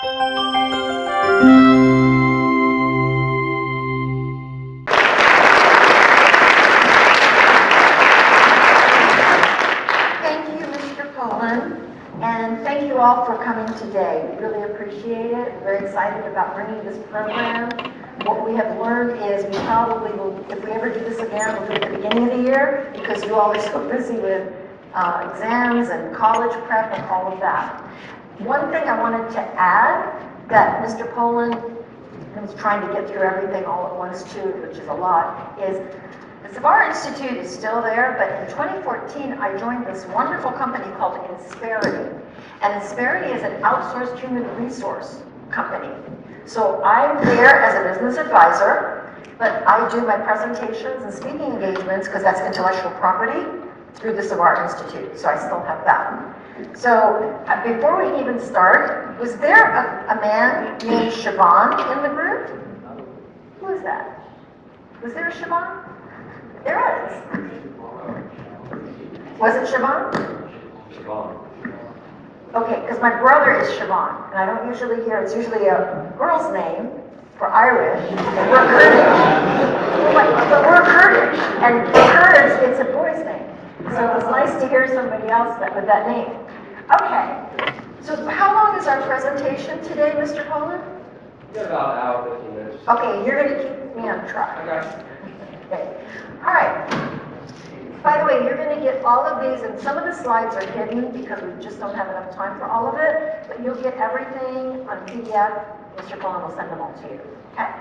Thank you, Mr. Poland, and thank you all for coming today. We really appreciate it. We're very excited about bringing this program. What we have learned is we probably will, if we ever do this again, we'll do it at the beginning of the year because you all are so busy with exams and college prep and all of that. One thing I wanted to add that Mr. Poland was trying to get through everything all at once too, which is a lot, is the Savar Institute is still there, but in 2014 I joined this wonderful company called Insperity. And Insperity is an outsourced human resource company. So I'm there as a business advisor, but I do my presentations and speaking engagements because that's intellectual property through the Savar Institute, so I still have that. So before we even start, was there a man named Siobhan in the group? Who is that? Was there a Siobhan? There is. Was it Siobhan? Siobhan. Okay, because my brother is Siobhan, and I don't usually hear, it's usually a girl's name for Irish, and we're Kurdish. But we're Kurdish, and for Kurds, it's a boy's name. So it was nice to hear somebody else with that name. Okay, so how long is our presentation today, Mr. Poland? About an hour, 15 minutes. Okay, you're going to keep me on track. Okay. Okay. All right. By the way, you're going to get all of these, and some of the slides are hidden because we just don't have enough time for all of it, but you'll get everything on PDF. Mr. Poland will send them all to you. Okay.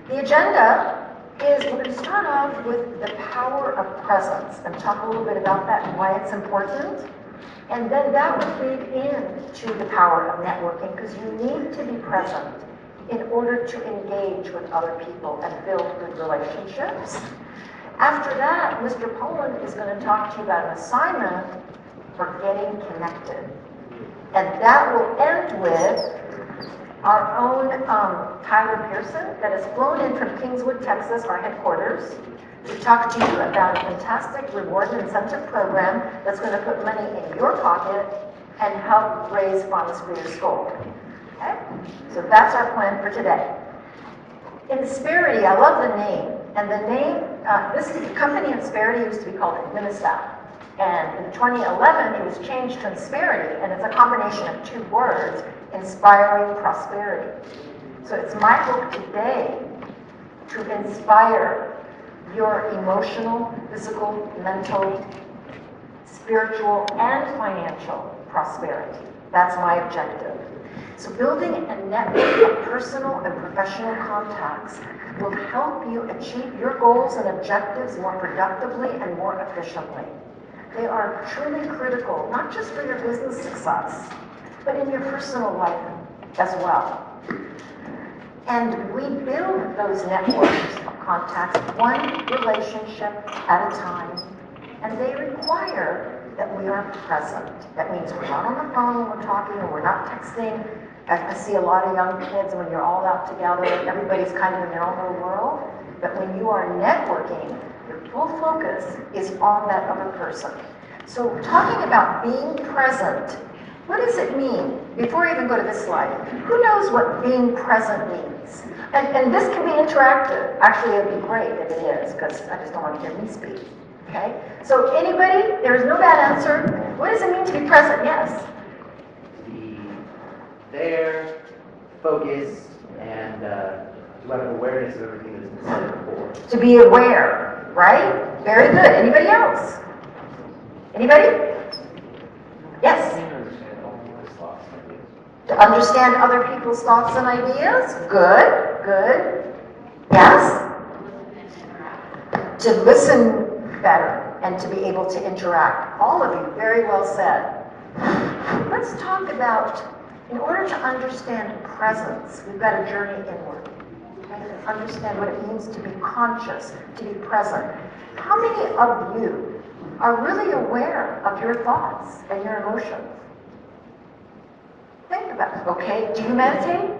The agenda is we're going to start off with the power of presence and talk a little bit about that and why it's important. And then that would lead into the power of networking because you need to be present in order to engage with other people and build good relationships. After that, Mr. Poland is going to talk to you about an assignment for getting connected. And that will end with our own Tyler Pearson that has flown in from Kingswood, Texas, our headquarters, to talk to you about a fantastic reward and incentive program that's going to put money in your pocket and help raise funds for your school. Okay? So that's our plan for today. Insperity, I love the name. And the name, this company Insperity used to be called Administap. And in 2011, it was changed to Insperity, and it's a combination of two words, inspiring prosperity. So it's my hope today to inspire your emotional, physical, mental, spiritual, and financial prosperity. That's my objective. So building a network of personal and professional contacts will help you achieve your goals and objectives more productively and more efficiently. They are truly critical, not just for your business success, but in your personal life as well. And we build those networks of contacts one relationship at a time, and they require that we are present. That means we're not on the phone when we're talking, or we're not texting. I see a lot of young kids when you're all out together, everybody's kind of in their own little world. But when you are networking, your full focus is on that other person. So talking about being present, what does it mean? Before I even go to this slide, who knows what being present means? And this can be interactive. Actually, it would be great if it is, because I just don't want to hear me speak. Okay? So anybody? There is no bad answer. What does it mean to be present? Yes? Be there, focused, and to have an awareness of everything that's been said before. To be aware, right? Very good. Anybody else? Anybody? Yes? To understand other people's thoughts and ideas? Good, good. Yes? To listen better and to be able to interact. All of you, very well said. Let's talk about, in order to understand presence, we've got to journey inward. Okay? To understand what it means to be conscious, to be present. How many of you are really aware of your thoughts and your emotions? Think about it. Okay, do you meditate?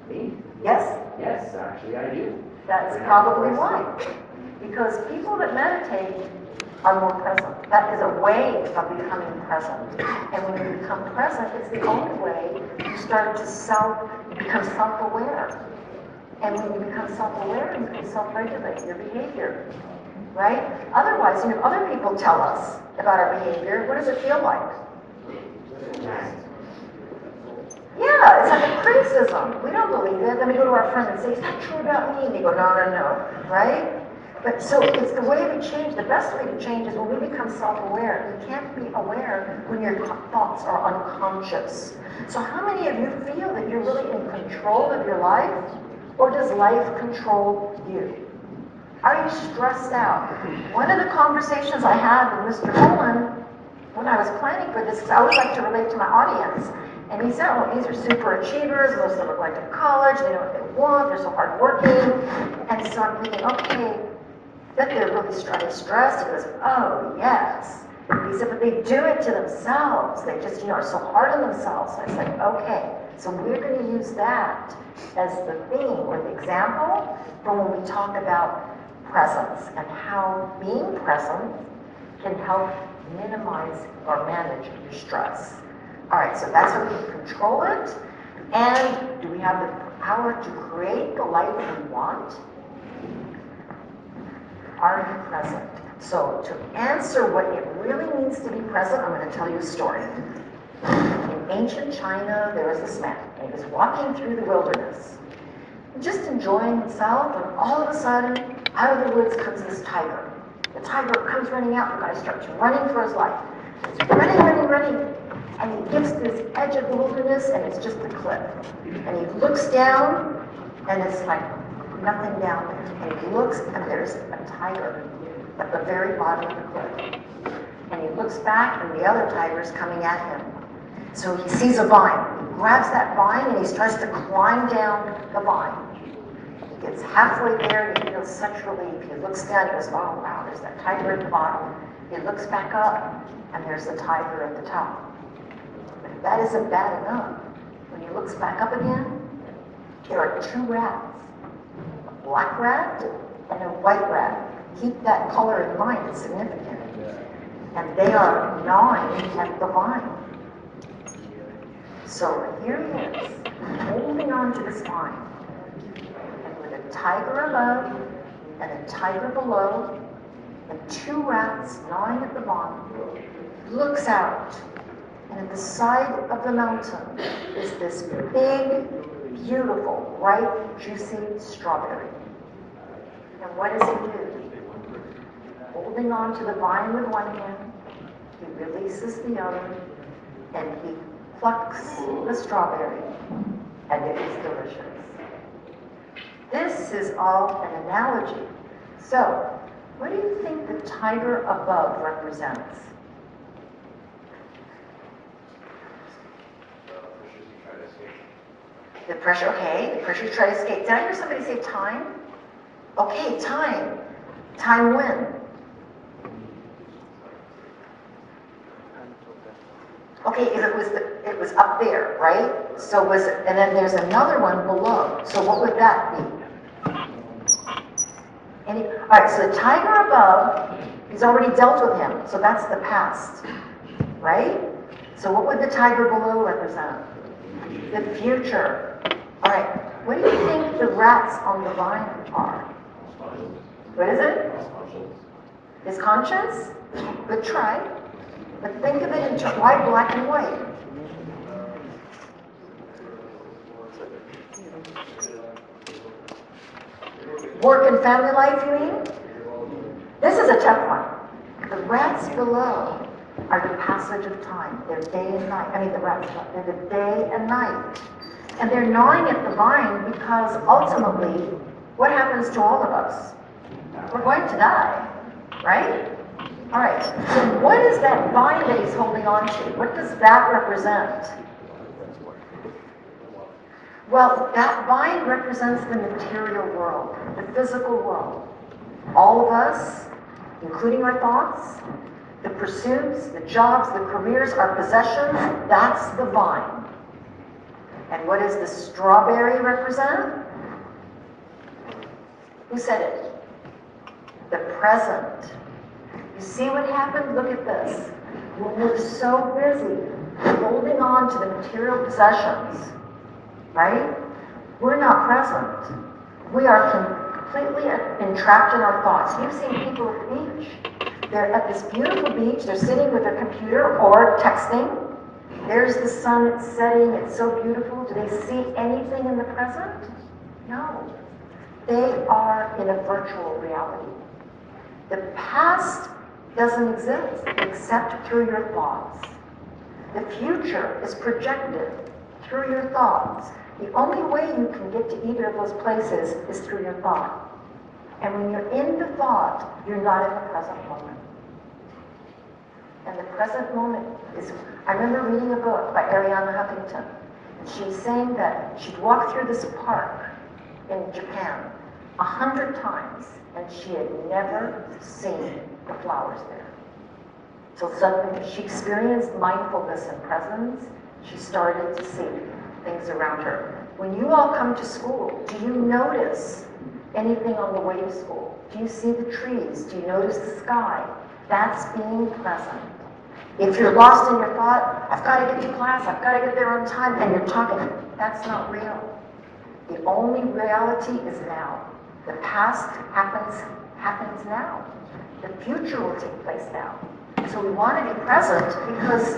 Me? Yes? Yes, actually I do. That's probably why. Because people that meditate are more present. That is a way of becoming present. And when you become present, it's the only way you start to become self-aware. And when you become self-aware, you can self-regulate your behavior, right? Otherwise, other people tell us about our behavior. What does it feel like? Yeah, it's like a criticism. We don't believe it. Then we go to our friend and say, is that true about me? And they go, no, no, no, right? But so it's the way we change. The best way to change is when we become self-aware. You can't be aware when your thoughts are unconscious. So how many of you feel that you're really in control of your life? Or does life control you? Are you stressed out? One of the conversations I had with Mr. Holman when I was planning for this, because I always like to relate to my audience, and he said, well, these are super achievers, most of them are going to college, they know what they want, they're so hardworking. And so I'm thinking, okay, bet they're really stressed. He goes, oh, yes. He said, but they do it to themselves. They just, are so hard on themselves. So I said, okay, so we're going to use that as the theme or the example for when we talk about presence and how being present can help minimize or manage your stress. All right, so that's how we can control it. And do we have the power to create the life we want? Are you present? So to answer what it really means to be present, I'm going to tell you a story. In ancient China, there was this man, and he was walking through the wilderness, just enjoying himself, and all of a sudden, out of the woods comes this tiger. The tiger comes running out, the guy starts running for his life. He's running, and he gets to this edge of the wilderness, and it's just a cliff. And he looks down, and it's like nothing down there. And he looks, and there's a tiger at the very bottom of the cliff. And he looks back, and the other tiger's coming at him. So he sees a vine. He grabs that vine, and he starts to climb down the vine. He gets halfway there, and he feels such relief. He looks down, he goes, oh, wow, there's that tiger at the bottom. He looks back up, and there's the tiger at the top. But if that isn't bad enough, when he looks back up again, there are two rats. A black rat and a white rat. Keep that color in mind, it's significant. And they are gnawing at the vine. So here he is, holding on to this vine. And with a tiger above and a tiger below, and two rats gnawing at the vine, he looks out. And at the side of the mountain is this big, beautiful, ripe, juicy strawberry. And what does he do? Holding on to the vine with one hand, he releases the other, and he plucks the strawberry, and it is delicious. This is all an analogy. So, what do you think the tiger above represents? The pressure, okay, the pressure to try to escape. Did I hear somebody say time? Okay, time. Time when? Okay, it was up there, right? So was it, and then there's another one below. So what would that be? All right, so the tiger above, he's already dealt with him. So that's the past, right? So what would the tiger below represent? The future. All right, what do you think the rats on the vine are? What is it? His conscience? Good try. But think of it in why black and white? Work and family life, you mean? This is a tough one. The rats below are the passage of time. They're day and night. I mean, the rats, they're the day and night. And they're gnawing at the vine because ultimately, what happens to all of us? We're going to die, right? All right, so what is that vine that he's holding on to? What does that represent? Well, that vine represents the material world, the physical world. All of us, including our thoughts, the pursuits, the jobs, the careers, our possessions, that's the vine. And what does the strawberry represent? Who said it? The present. You see what happened? Look at this. When we're so busy holding on to the material possessions, right? We're not present. We are completely entrapped in our thoughts. You've seen people at the beach. They're at this beautiful beach. They're sitting with their computer or texting. There's the sun, it's setting, it's so beautiful. Do they see anything in the present? No. They are in a virtual reality. The past doesn't exist except through your thoughts. The future is projected through your thoughts. The only way you can get to either of those places is through your thought. And when you're in the thought, you're not in the present moment. And the present moment is, I remember reading a book by Arianna Huffington. And she was saying that she'd walked through this park in Japan 100 times, and she had never seen the flowers there. So suddenly she experienced mindfulness and presence. She started to see things around her. When you all come to school, do you notice anything on the way to school? Do you see the trees? Do you notice the sky? That's being present. If you're lost in your thought, I've got to get to class, I've got to get there on time, and you're talking, that's not real. The only reality is now. The past happens now. The future will take place now. So we want to be present, because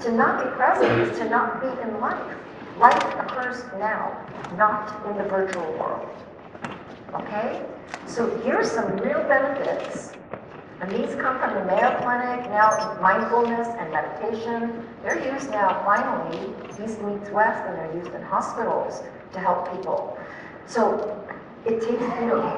to not be present is to not be in life. Life occurs now, not in the virtual world. Okay? So here's some real benefits. And these come from the Mayo Clinic. Now mindfulness and meditation, they're used now finally, East meets West, and they're used in hospitals to help people. So it takes,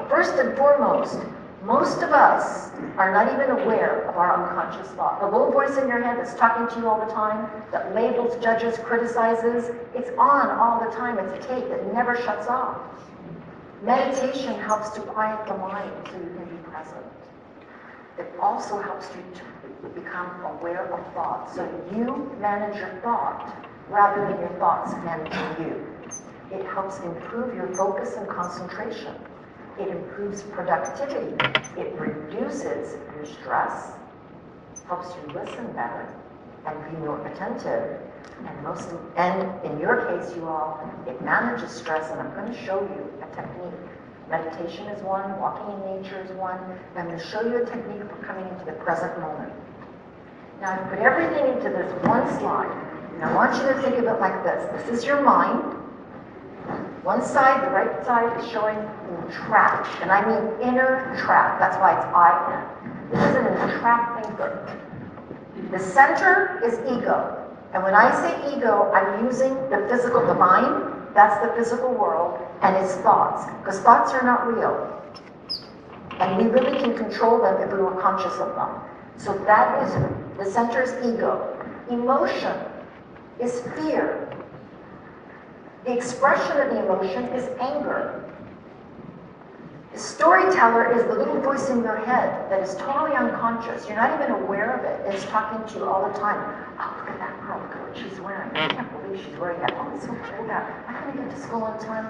first and foremost, most of us are not even aware of our unconscious thought. The little voice in your head that's talking to you all the time, that labels, judges, criticizes, it's on all the time. It's a tape that never shuts off. Meditation helps to quiet the mind so you can be present. It also helps you to become aware of thought. So you manage your thought rather than your thoughts managing you. It helps improve your focus and concentration. It improves productivity. It reduces your stress, helps you listen better and be more attentive. And in your case, you all, it manages stress, and I'm going to show you a technique. Meditation is one, walking in nature is one. I'm going to show you a technique for coming into the present moment. Now, I put everything into this one slide, and I want you to think of it like this. This is your mind. One side, the right side, is showing entrapped, and I mean inner trap. That's why it's I-N. This is an entrapped thinker. The center is ego. And when I say ego, I'm using the physical, the mind. That's the physical world, and its thoughts, because thoughts are not real. And we really can control them if we were conscious of them. So that is, the center is ego. Emotion is fear. The expression of the emotion is anger. The storyteller is the little voice in your head that is totally unconscious. You're not even aware of it. It's talking to you all the time. Oh, look at that girl. Look at what she's wearing. I can't believe she's wearing that. Oh, it's so cold out. I'm going to get to school on time.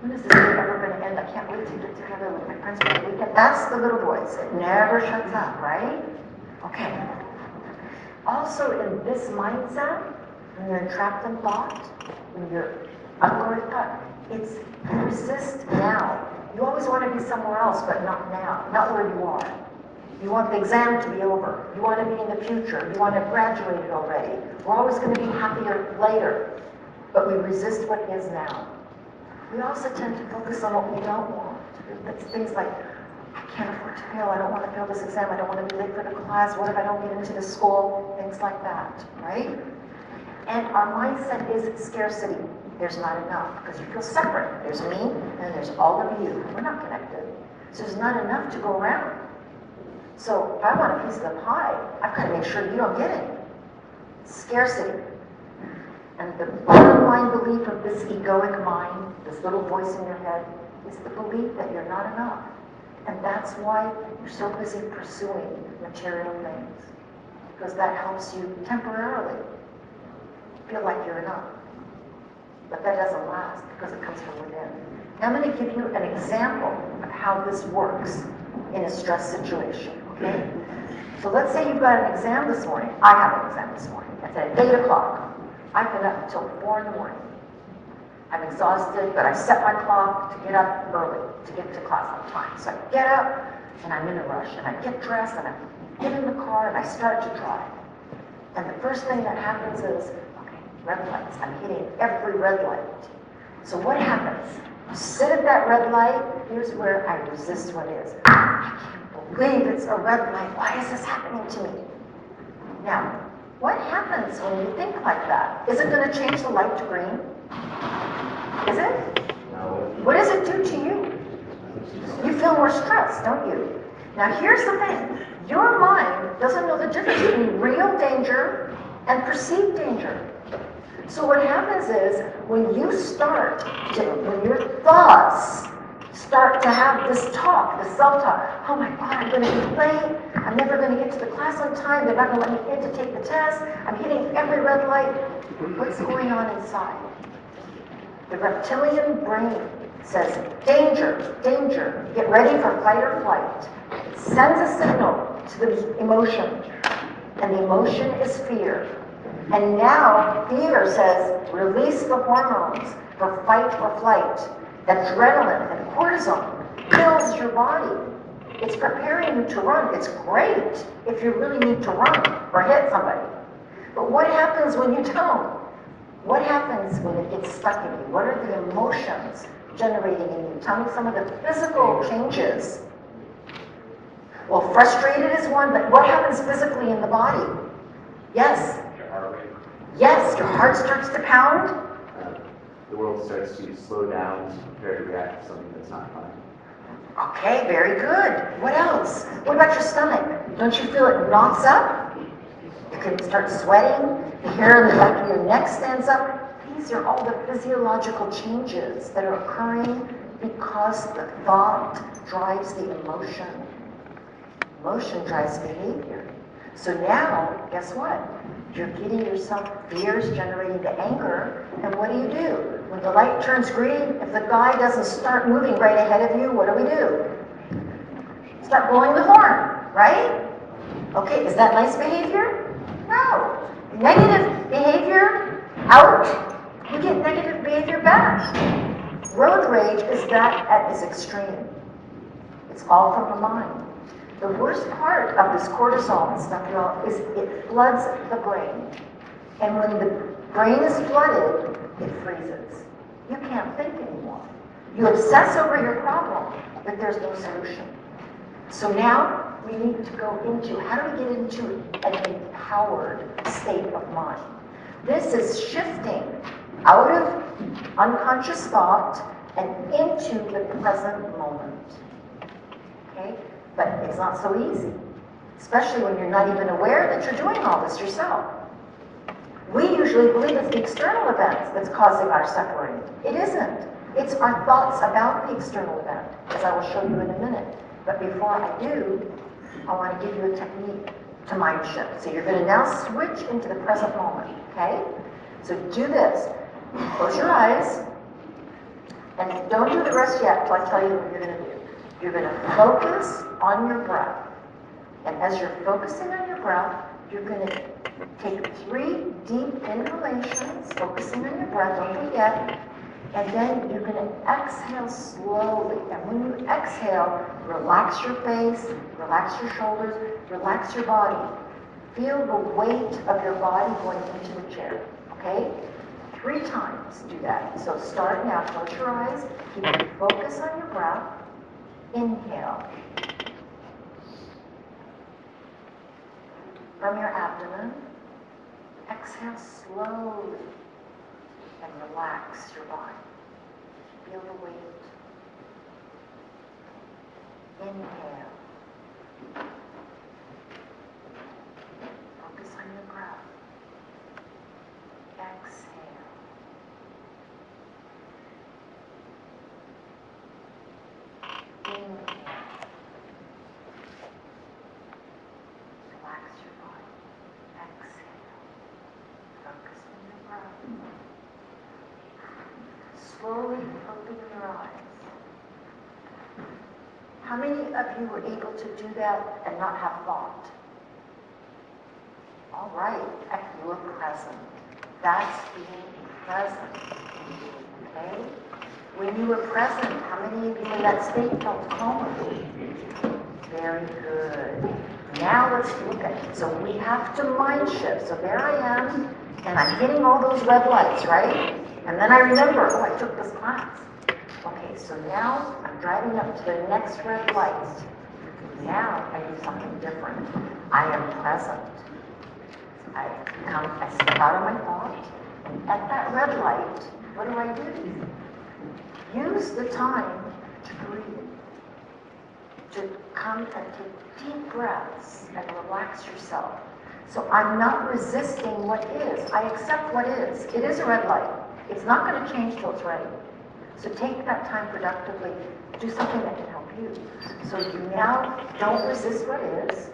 When is this day ever going to end? I can't wait to get together with my friends for the weekend. That's the little voice. It never shuts up, right? Okay. Also, in this mindset, when you're entrapped in thought, when you're unguarded thought, it's resist now. You always want to be somewhere else, but not now, not where you are. You want the exam to be over. You want to be in the future. You want to have graduated already. We're always going to be happier later, but we resist what is now. We also tend to focus on what we don't want. It's things like, I can't afford to fail. I don't want to fail this exam. I don't want to be late for the class. What if I don't get into the school? Things like that, right? And our mindset is scarcity. There's not enough, because you feel separate. There's me, and there's all of you. We're not connected. So there's not enough to go around. So if I want a piece of the pie, I've got to make sure you don't get it. Scarcity. And the bottom line belief of this egoic mind, this little voice in your head, is the belief that you're not enough. And that's why you're so busy pursuing material things, because that helps you temporarily feel like you're enough. But that doesn't last, because it comes from within. Now I'm going to give you an example of how this works in a stress situation, okay? So let's say you've got an exam this morning. I have an exam this morning. It's at 8 o'clock. I've been up until 4 in the morning. I'm exhausted, but I set my clock to get up early, to get to class on time. So I get up, and I'm in a rush, and I get dressed, and I get in the car, and I start to drive. And the first thing that happens is, okay, red lights. I'm hitting every red light. So what happens? You sit at that red light. Here's where I resist what is. I can't believe it's a red light. Why is this happening to me? Now, what happens when you think like that? Is it going to change the light to green? Is it? No. What does it do to you? You feel more stressed, don't you? Now here's the thing. Your mind doesn't know the difference between real danger and perceived danger. So what happens is when your thoughts start to have this talk, this self-talk, oh my God, I'm going to be late. I'm never going to get to the class on time. They're not going to let me in to take the test. I'm hitting every red light. What's going on inside? The reptilian brain says, danger, danger, get ready for fight or flight. It sends a signal to the emotion, and the emotion is fear. And now fear says, release the hormones for fight or flight. Adrenaline and cortisol fills your body. It's preparing you to run. It's great if you really need to run or hit somebody. But what happens when you don't? What happens when it gets stuck in you? What are the emotions generating in you? Tell me some of the physical changes. Well, frustrated is one, but what happens physically in the body? Yes. Your heart rate. Yes, your heart starts to pound. The world starts to slow down, prepare to react to something that's not fun. Okay, very good. What else? What about your stomach? Don't you feel it knots up? You can start sweating. The hair on the back of your neck stands up. These are all the physiological changes that are occurring because the thought drives the emotion. Emotion drives behavior. So now, guess what? You're getting yourself fears generating the anger, and what do? When the light turns green, if the guy doesn't start moving right ahead of you, what do? Start blowing the horn, right? Okay, is that nice behavior? No. Negative behavior, out, you get negative behavior back. Road rage is that at its extreme. It's all from the mind. The worst part of this cortisol and stuff, y'all, is it floods the brain. And when the brain is flooded, it freezes. You can't think anymore. You obsess over your problem, but there's no solution. So now we need to go into, how do we get into an empowered state of mind? This is shifting out of unconscious thought and into the present moment. Okay? But it's not so easy, especially when you're not even aware that you're doing all this yourself. We usually believe it's the external events that's causing our suffering. It isn't. It's our thoughts about the external event, as I will show you in a minute. But before I do, I want to give you a technique to mind shift. So you're going to now switch into the present moment, okay? So do this. Close your eyes, and don't do the rest yet until I tell you what you're going to do. You're going to focus on your breath. And as you're focusing on your breath, you're going to take 3 deep inhalations, focusing on your breath, don't forget. And then you're going to exhale slowly. And when you exhale, relax your face, relax your shoulders, relax your body. Feel the weight of your body going into the chair, okay? 3 times do that. So start now, close your eyes, keep your focus on your breath. Inhale from your abdomen. Exhale slowly and relax your body. Feel the weight. Inhale. Focus on your breath. Exhale. Inhale. Relax your body. Exhale. Focus on your breath. Slowly open your eyes. How many of you were able to do that and not have thought? All right, you're present. That's being present. Okay? When you were present, how many of you in that state felt calmer? Very good. Now let's look at it. So we have to mind shift. So there I am, and I'm hitting all those red lights, right? And then I remember, oh, I took this class. Okay, so now I'm driving up to the next red light. Now I do something different. I am present. I step out of my thought, and at that red light, what do? Use the time to breathe, to come and take deep breaths and relax yourself. So I'm not resisting what is. I accept what is. It is a red light. It's not going to change till it's ready. So take that time productively. Do something that can help you. So you now don't resist what is.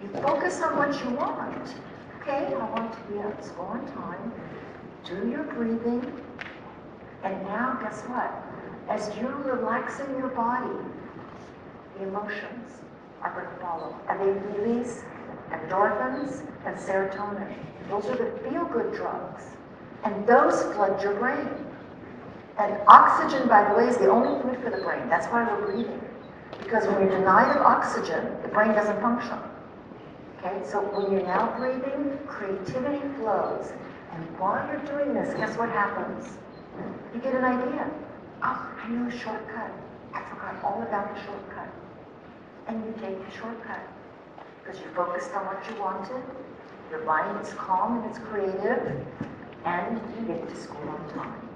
You focus on what you want. Okay, I want to be at school on time. Do your breathing. And now, guess what? As you're relaxing your body, the emotions are going to follow. And they release endorphins and serotonin. Those are the feel-good drugs. And those flood your brain. And oxygen, by the way, is the only food for the brain. That's why we're breathing. Because when you're denied of oxygen, the brain doesn't function. Okay, so when you're now breathing, creativity flows. And while you're doing this, guess what happens? You get an idea. Oh, I knew a shortcut. I forgot all about the shortcut. And you take the shortcut. Because you focused on what you wanted. Your mind is calm and it's creative. And you get to school on time.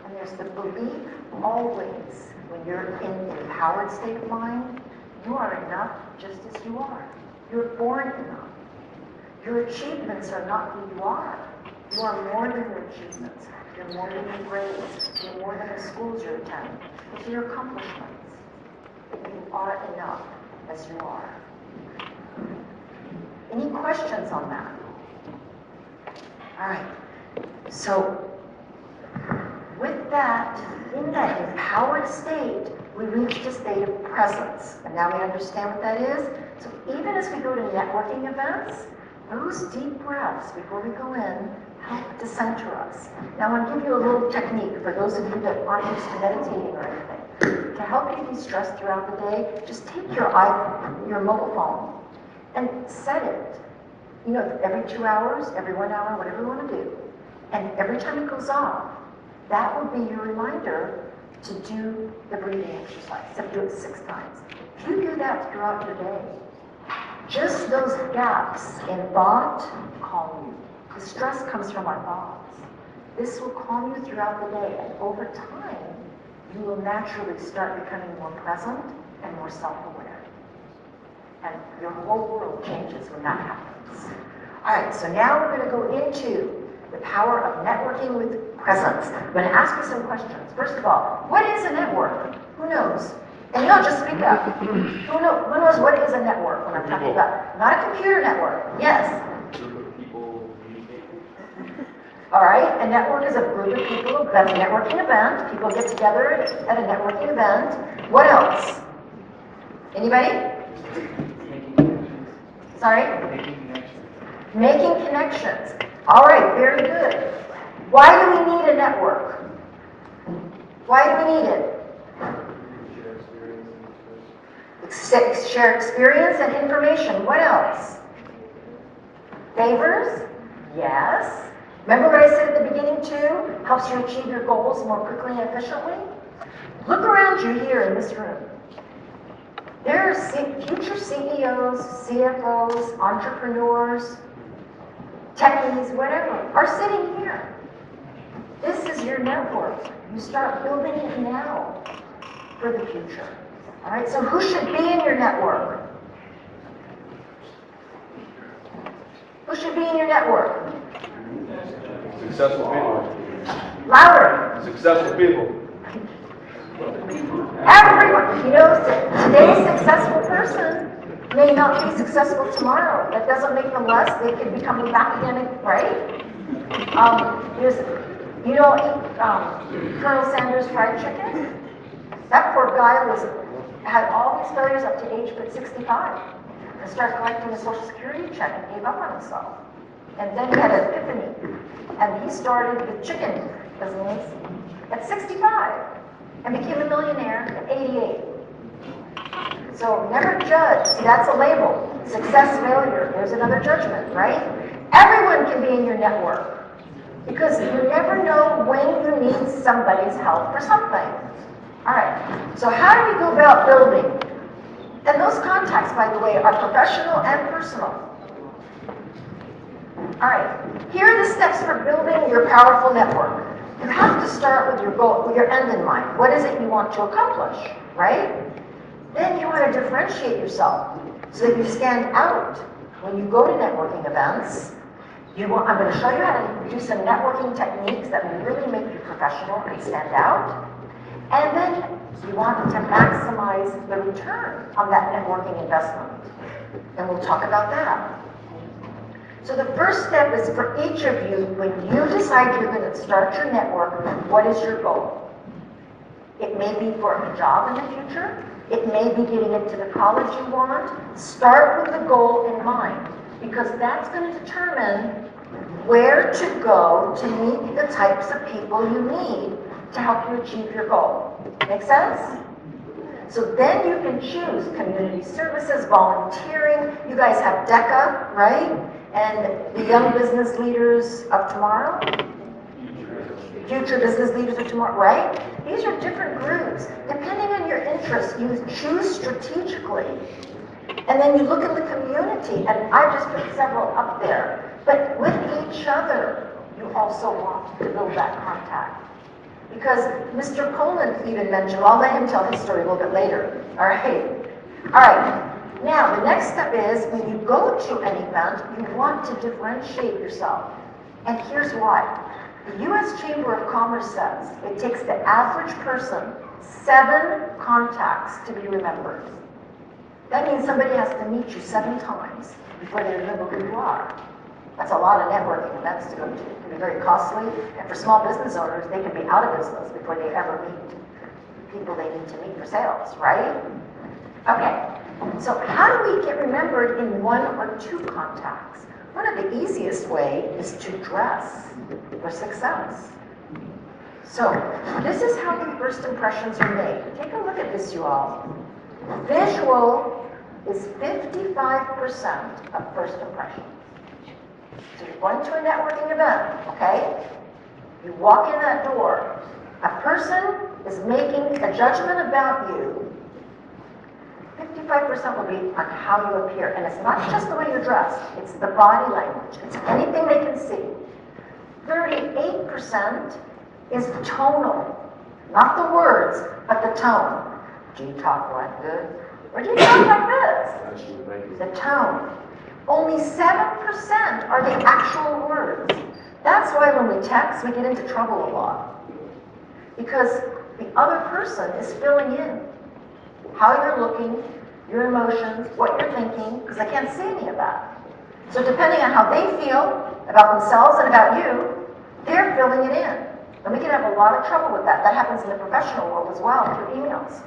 And there's the belief always, when you're in an empowered state of mind, you are enough just as you are. You're born enough. Your achievements are not who you are. You are more than your achievements. You're more than your grades. You're more than the schools you attend. Those are your accomplishments. You are enough as you are. Any questions on that? All right. So, with that, in that empowered state, we reach the state of presence. And now we understand what that is. So even as we go to networking events, those deep breaths before we go in help to center us. Now I'm going to give you a little technique for those of you that aren't used to meditating or anything. To help you de-stress throughout the day, just take your mobile phone and set it. You know, every 2 hours, every 1 hour, whatever you want to do. And every time it goes off, that would be your reminder to do the breathing exercise. Except do it 6 times. If you do that throughout your day, just those gaps in thought calm you. The stress comes from our thoughts. This will calm you throughout the day, and over time, you will naturally start becoming more present and more self-aware. And your whole world changes when that happens. All right, so now we're going to go into the power of networking with presence. I'm going to ask you some questions. First of all, what is a network? Who knows? And no, just speak up. Who knows what is a network when I'm talking about? Not a computer network. Yes. Group of people communicating. All right, a network is a group of people. That's a networking event. People get together at a networking event. What else? Anybody? Sorry? Making connections. All right, very good. Why do we need a network? Why do we need it? Share experience and information. What else? Favors? Yes. Remember what I said at the beginning too? Helps you achieve your goals more quickly and efficiently? Look around you here in this room. There are future CEOs, CFOs, entrepreneurs, techies, whatever, are sitting here. This is your network. You start building it now for the future. All right, so who should be in your network? Who should be in your network? Successful people. Louder. Successful people. Everyone. You know, today's successful person may not be successful tomorrow. That doesn't make them less. They could be coming back again, right? You know, Colonel Sanders' fried chicken? That poor guy had all these failures up to age 65. and started collecting a Social Security check and gave up on himself. And then he had an epiphany, and he started the chicken business at 65 and became a millionaire at 88. So never judge. See, that's a label. Success, failure. There's another judgment, right? Everyone can be in your network because you never know when you need somebody's help for something. All right. So how do we go about building? And those contacts, by the way, are professional and personal. All right. Here are the steps for building your powerful network. You have to start with your goal, with your end in mind. What is it you want to accomplish, right? Then you want to differentiate yourself so that you stand out when you go to networking events. I'm going to show you how to do some networking techniques that will really make you professional and stand out. And then you want to maximize the return on that networking investment. And we'll talk about that. So the first step is for each of you, when you decide you're going to start your network, what is your goal? It may be for a job in the future. It may be getting into the college you want. Start with the goal in mind, because that's going to determine where to go to meet the types of people you need to help you achieve your goal. Make sense? So then you can choose community services, volunteering. You guys have DECA, right? And the young business leaders of tomorrow. Future business leaders of tomorrow, right? These are different groups. Depending on your interests, you choose strategically. And then you look in the community, and I just put several up there. But with each other, you also want to build that contact. Because Mr. Poland even mentioned, I'll let him tell his story a little bit later. All right? All right. Now, the next step is, when you go to an event, you want to differentiate yourself. And here's why. The U.S. Chamber of Commerce says it takes the average person 7 contacts to be remembered. That means somebody has to meet you 7 times before they remember who you are. That's a lot of networking events to go to. It can be very costly, and for small business owners, they can be out of business before they ever meet people they need to meet for sales, right? Okay, so how do we get remembered in 1 or 2 contacts? One of the easiest way is to dress for success. So this is how the first impressions are made. Take a look at this, you all. Visual is 55% of first impressions. So you're going to a networking event, okay? You walk in that door. A person is making a judgment about you. 55% will be on how you appear. And it's not just the way you're dressed. It's the body language. It's anything they can see. 38% is tonal. Not the words, but the tone. Do you talk like this? Or do you talk like this? The tone. Only 7% are the actual words. That's why when we text, we get into trouble a lot. Because the other person is filling in how you're looking, your emotions, what you're thinking, because they can't see any of that. So depending on how they feel about themselves and about you, they're filling it in. And we can have a lot of trouble with that. That happens in the professional world as well, through emails.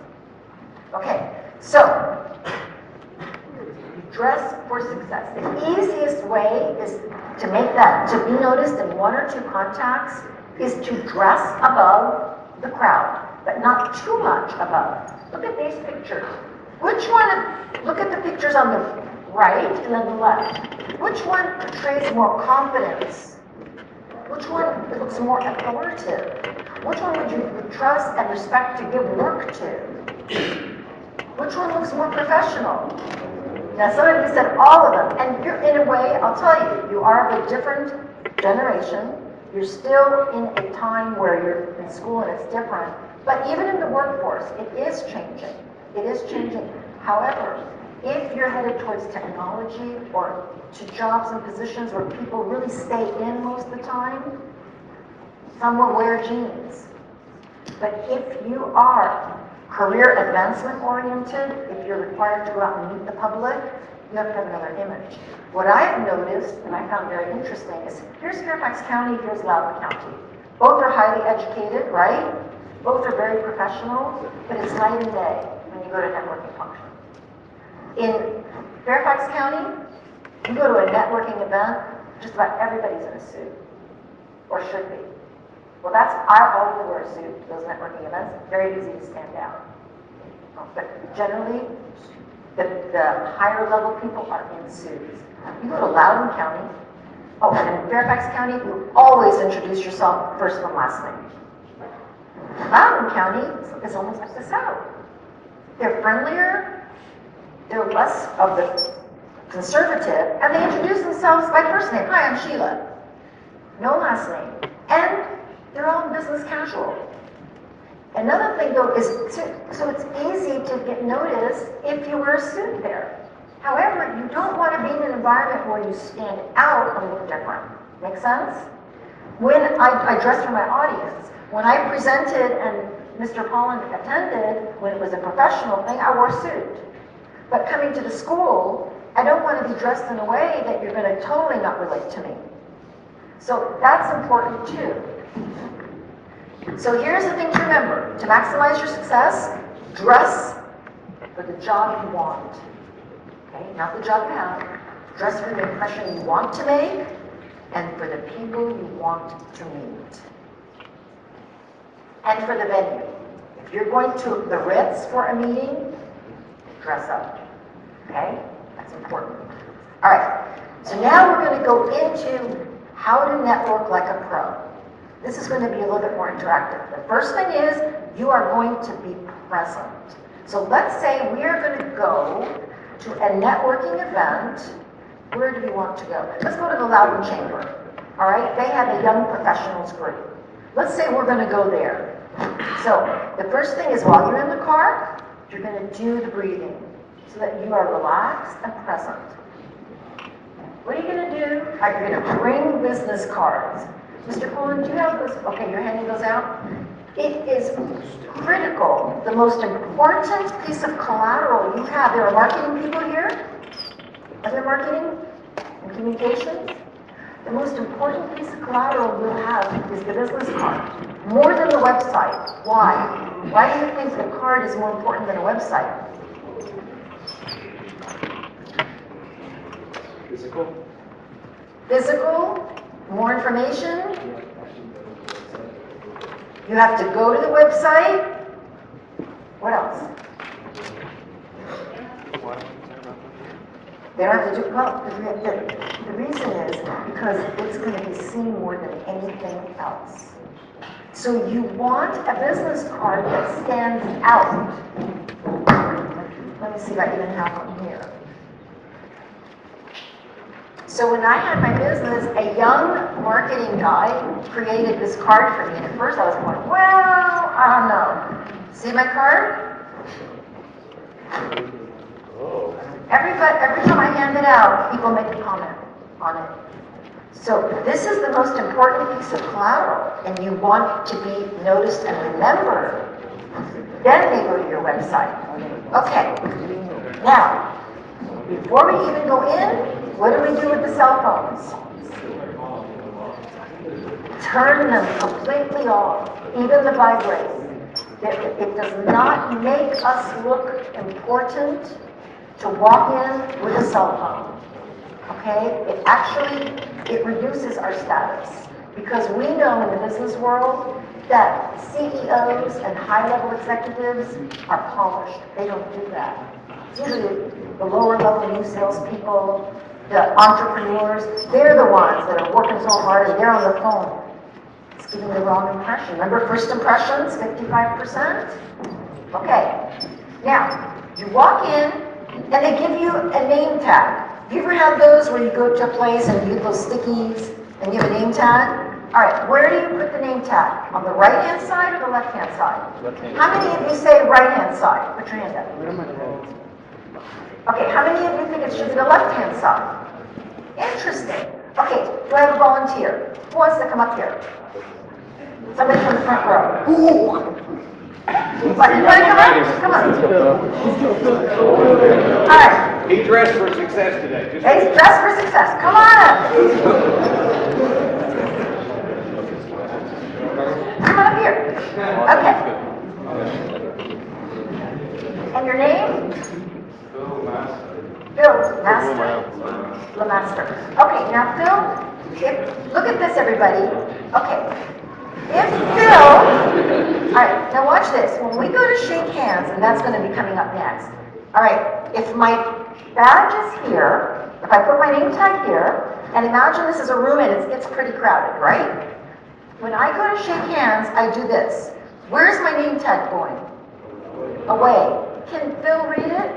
Okay, so dress for success. The easiest way is to make that, to be noticed in 1 or 2 contacts, is to dress above the crowd, but not too much above. Look at these pictures. Which one, look at the pictures on the right and on the left. Which one portrays more confidence? Which one looks more authoritative? Which one would you trust and respect to give work to? Which one looks more professional? Now, some of you said all of them, and you're, in a way, I'll tell you, you are of a different generation. You're still in a time where you're in school and it's different. But even in the workforce, it is changing. It is changing. However, if you're headed towards technology or to jobs and positions where people really stay in most of the time, some will wear jeans. But if you are career advancement oriented, if you're required to go out and meet the public, you have to have another image. What I've noticed, and I found very interesting, is here's Fairfax County, here's Loudoun County. Both are highly educated, right? Both are very professional, but it's night and day when you go to networking function. In Fairfax County, you go to a networking event, just about everybody's in a suit, or should be. Well, I always wear a suit to those networking events, very easy to stand out. But generally, the higher level people are in suits. You go to Loudoun County, and in Fairfax County, you always introduce yourself first and last name. Loudoun County is almost like the South. They're friendlier, they're less of the conservative, and they introduce themselves by first name. Hi, I'm Sheila. No last name. And they're all in business casual. Another thing though is, so it's easy to get noticed if you wear a suit there. However, you don't want to be in an environment where you stand out and look different. Make sense? When I dress for my audience, when I presented and Mr. Pollan attended, when it was a professional thing, I wore a suit. But coming to the school, I don't want to be dressed in a way that you're going to totally not relate to me. So that's important too. So here's the thing to remember. To maximize your success, dress for the job you want. Okay, not the job you have. Dress for the impression you want to make and for the people you want to meet. And for the venue. If you're going to the Ritz for a meeting, dress up. Okay? That's important. All right. So now we're going to go into how to network like a pro. This is going to be a little bit more interactive. The first thing is you are going to be present. So let's say we are going to go to a networking event. Where do we want to go? Let's go to the Loudoun Chamber. All right? They have a young professionals group. Let's say we're going to go there. So the first thing is while you're in the car, you're going to do the breathing so that you are relaxed and present. What are you going to do? You're going to bring business cards. Mr. Pollan, do you have those? Okay, you're handing those out. It is critical, the most important piece of collateral you have. There are marketing people here. Are there marketing and communications? The most important piece of collateral you'll have is the business card, more than the website. Why? Why do you think the card is more important than a website? Physical? Physical, more information. You have to go to the website. What else? They don't have to do, well, the reason is because it's going to be seen more than anything else. So you want a business card that stands out. Let me see if I even have one here. So when I had my business, a young marketing guy created this card for me. And at first I was going, well, I don't know. See my card? Every time I hand it out, people make a comment on it. So this is the most important piece of collateral, and you want to be noticed and remembered. Then they go to your website. Okay, now, before we even go in, what do we do with the cell phones? Turn them completely off, even the vibrate. It does not make us look important to walk in with a cell phone, okay? It reduces our status because we know in the business world that CEOs and high-level executives are polished. They don't do that. It's usually the lower-level new salespeople, the entrepreneurs, they're the ones that are working so hard and they're on the phone. It's giving the wrong impression. Remember first impressions, 55%? Okay, now, you walk in, and they give you a name tag. Have you ever had those where you go to a place and you get those stickies and you have a name tag? All right, where do you put the name tag? On the right-hand side or the left-hand side? Left-hand. How many of you say right-hand side? Put your hand up. Okay, how many of you think it should be the left-hand side? Interesting. Okay, do I have a volunteer? Who wants to come up here? Somebody from the front row. What, you want to come up? Come on. All right. He dressed for success today. Hey, dress for success. Come on up. Come on up here. Okay. And your name? Bill. Lemaster. Okay, now Phil, look at this, everybody. Okay, if Phil, all right, now watch this. When we go to shake hands, and that's going to be coming up next. All right, if my badge is here, if I put my name tag here, and imagine this is a room and it's pretty crowded, right? When I go to shake hands, I do this. Where's my name tag going? Away. Can Phil read it?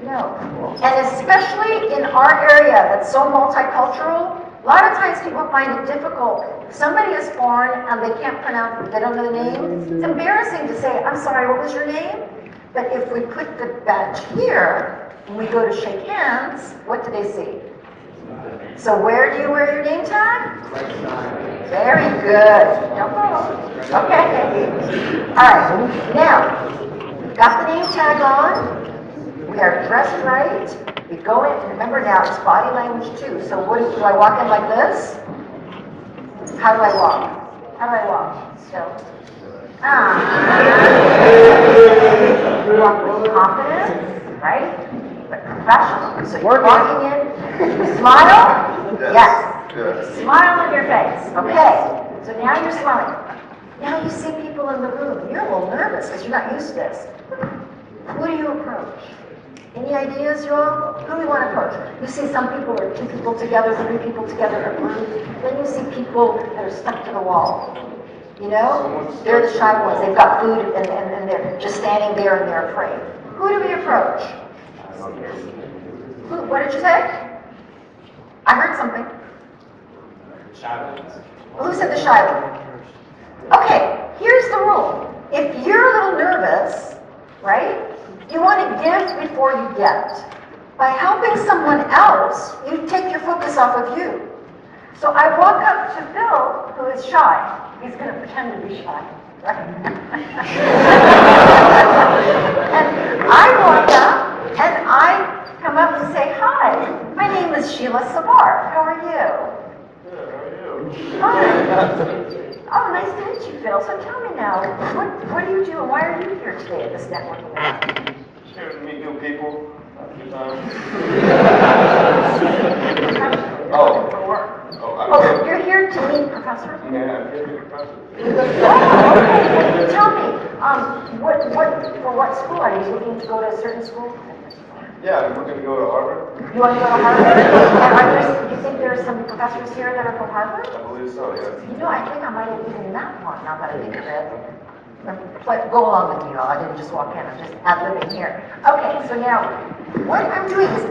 No. And especially in our area that's so multicultural, a lot of times people find it difficult. If somebody is foreign and they can't pronounce it, they don't know the name, it's embarrassing to say, I'm sorry, what was your name? But if we put the badge here, and we go to shake hands, what do they see? So where do you wear your name tag? Very good. No problem. Okay. All right. Now, got the name tag on. We are dressed right. We go in. Remember now, it's body language too. So what do I walk in like this? How do I walk? How do I walk? So. You walk with confidence, right? But professional. So you're walking in, you smile? Yes. Smile on your face. Okay. So now you're smiling. Now you see people in the room, and you're a little nervous because you're not used to this. Who do you approach? Any ideas, you all? Who do you want to approach? You see some people are 2 people together, 3 people together in a group. Then you see people that are stuck to the wall. You know? They're the shy ones. They've got food and they're just standing there and they're afraid. Who do we approach? Who, what did you say? I heard something. Well, who said the shy one? Okay, here's the rule. If you're a little nervous, right, you want to give before you get. By helping someone else, you take your focus off of you. So I walk up to Phil, who is shy. He's going to pretend to be shy, right? And I walk up, and I come up and say, hi, my name is Sheila Savar. How are you? Good, how are you? Hi. Oh, nice to meet you, Phil. So tell me now, what do you do and why are you here today at this networking event? Here to meet new people. Good time. For work. Oh, You're here to meet professors? Yeah, I'm here to meet professors. Oh, okay. Tell me, for what school? Are you looking to go to a certain school? Yeah, I'm looking to go to Harvard. You want to go to Harvard? And do you think there are some professors here that are from Harvard? I believe so, yes. You know, I think I might have even met one now that I think of it. But go along with me, all. I didn't just walk in. I'm just ad-libbing here. Okay, so now, what I'm doing is,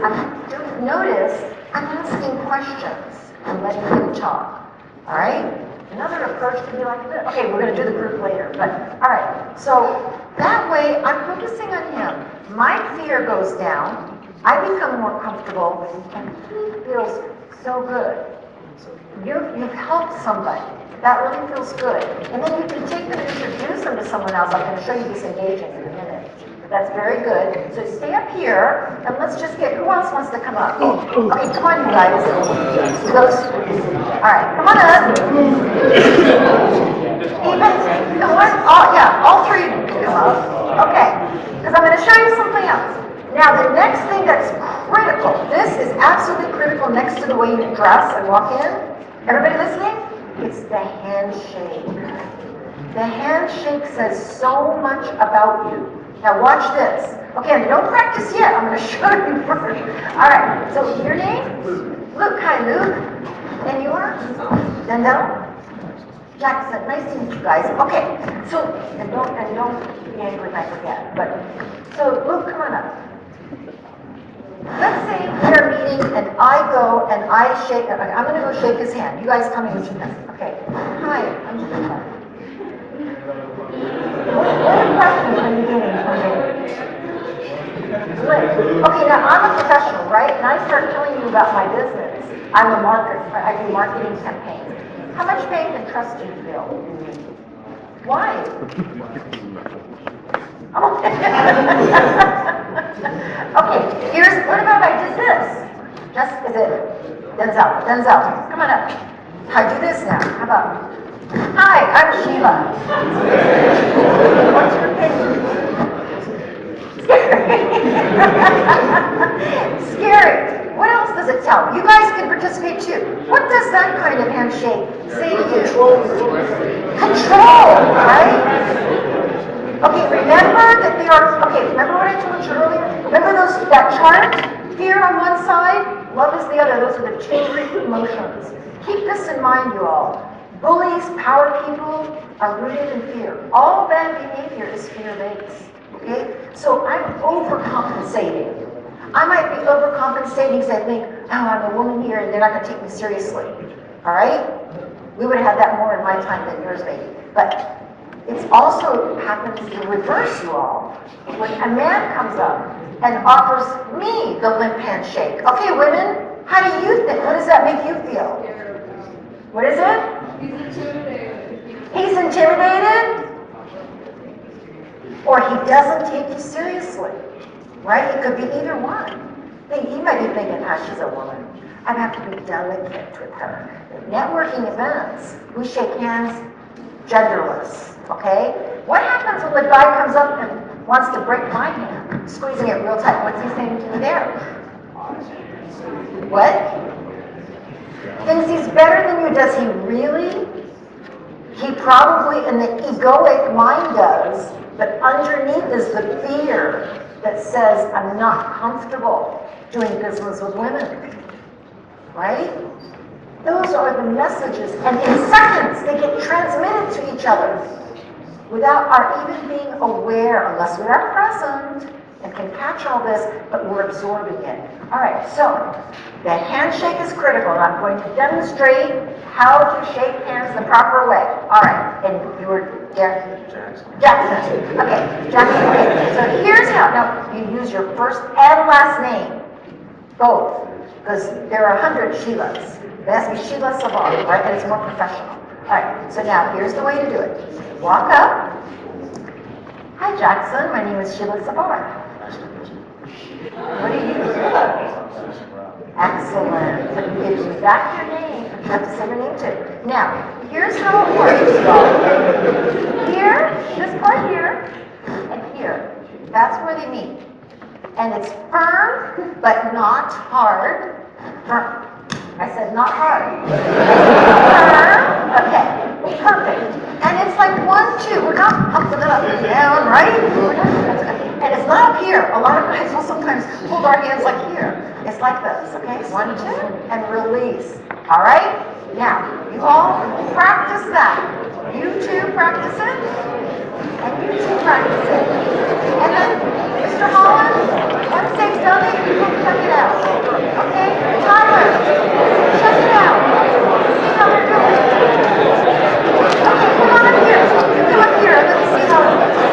notice, I'm asking questions and letting you talk. All right? Another approach can be like this. Okay, we're going to do the group later. But, all right. So, that way, I'm focusing on him. My fear goes down. I become more comfortable. And he feels so good. You've helped somebody. That really feels good. And then you can take them and introduce them to someone else. I'm going to show you this engaging in a minute. That's very good. So stay up here, and let's just get, who else wants to come up? Okay, come on, you guys. Those, all right, come on up. Even, all 3 of you can come up. Okay, because I'm going to show you something else. Now, the next thing that's critical, this is absolutely critical next to the way you dress and walk in. Everybody listening? It's the handshake. The handshake says so much about you. Now watch this. Okay, don't practice yet. I'm going to show you first. All right, so your name? Luke. Hi, Luke. And yours? Dendel? Jackson. Nice to meet you guys. Okay, so, and don't be angry if I forget. But, so Luke, come on up. Let's say we are meeting and I go and I shake, I'm going to go shake his hand. You guys tell me what you think. Okay. Hi, I'm Sheila. What impression are you getting from me? Okay, now I'm a professional, right? And I start telling you about my business. I'm a marketer. I do marketing campaigns. How much faith and trust do you feel in me? Why? Okay, what about if I did this? Is it Denzel, come on up. I do this now, how about? Hi, I'm Sheila. What's your opinion? Scary. What else does it tell? You guys can participate too. What does that kind of handshake say to you? Control, right? Okay, remember that they are, okay, remember what I told you earlier? Remember that chart? Fear on one side, love is the other. Those are the two root emotions. Keep this in mind, you all. Bullies, power people are rooted in fear. All bad behavior is fear-based, okay? So I'm overcompensating. I might be overcompensating because I think, oh, I'm a woman here and they're not going to take me seriously, all right? We would have had that more in my time than yours, maybe. But it also happens in reverse, you all. When a man comes up and offers me the limp handshake. Okay, women, how do you think? What does that make you feel? What is it? He's intimidated. He's intimidated? Or he doesn't take you seriously, right? It could be either one. He might be thinking, she's a woman. I have to be delicate with her. Networking events, we shake hands genderless, okay? What happens when the guy comes up and wants to break my hand, squeezing it real tight? What's he saying to me there? What? Thinks he's better than you. Does he really? He probably, in the egoic mind does, but underneath is the fear that says, I'm not comfortable doing business with women, right? Those are the messages, and in seconds, they get transmitted to each other without our even being aware, unless we are present and can catch all this, but we're absorbing it. All right, so the handshake is critical, and I'm going to demonstrate how to shake hands the proper way. All right, and you were Jackson. Okay, Jackson. Okay, so here's how. Now, you use your first and last name, both, because there are 100 Sheilas. It has to be Sheila Savar, right? And it's more professional. All right, so now here's the way to do it. Walk up. Hi, Jackson. My name is Sheila Savar. What do you do? Excellent. So you give me back your name. You have to say your name too. Now, here's how it works, y'all. Here, this part here, and here. That's where they meet. And it's firm, but not hard. Firm. I said not hard. Okay, perfect. And it's like 1, 2. We're not pumping it up and down, right? And it's not up here. A lot of guys will sometimes hold our hands like here. It's like this, okay? 1, 2, and release. All right? Now, you all practice that. You two practice it, and you two practice it. And then, Mr. Holland, once they've done it, you can check it out. Okay? Tyler, check it out. See how they're doing. Okay, come on up here. Come up here and let's see how it looks.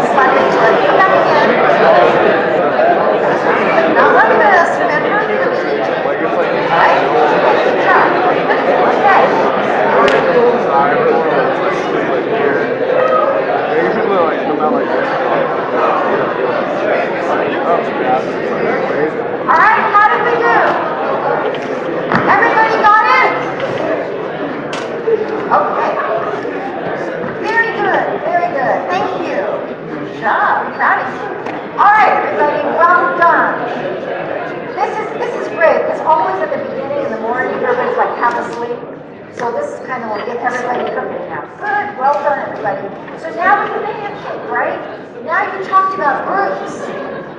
Slide it into it. Come back again. Not like this, remember? Right? Good job. Okay. All right, how did we do? Everybody got it? Okay. Very good, very good. Thank you. Good job. Proud of you. All right, everybody, well done. This is great. It's always at the beginning in the morning. Everybody's like half asleep. So this kind of will get everybody cooking now. Good. Well done, everybody. So now we do the handshake, right? Now you talked about groups.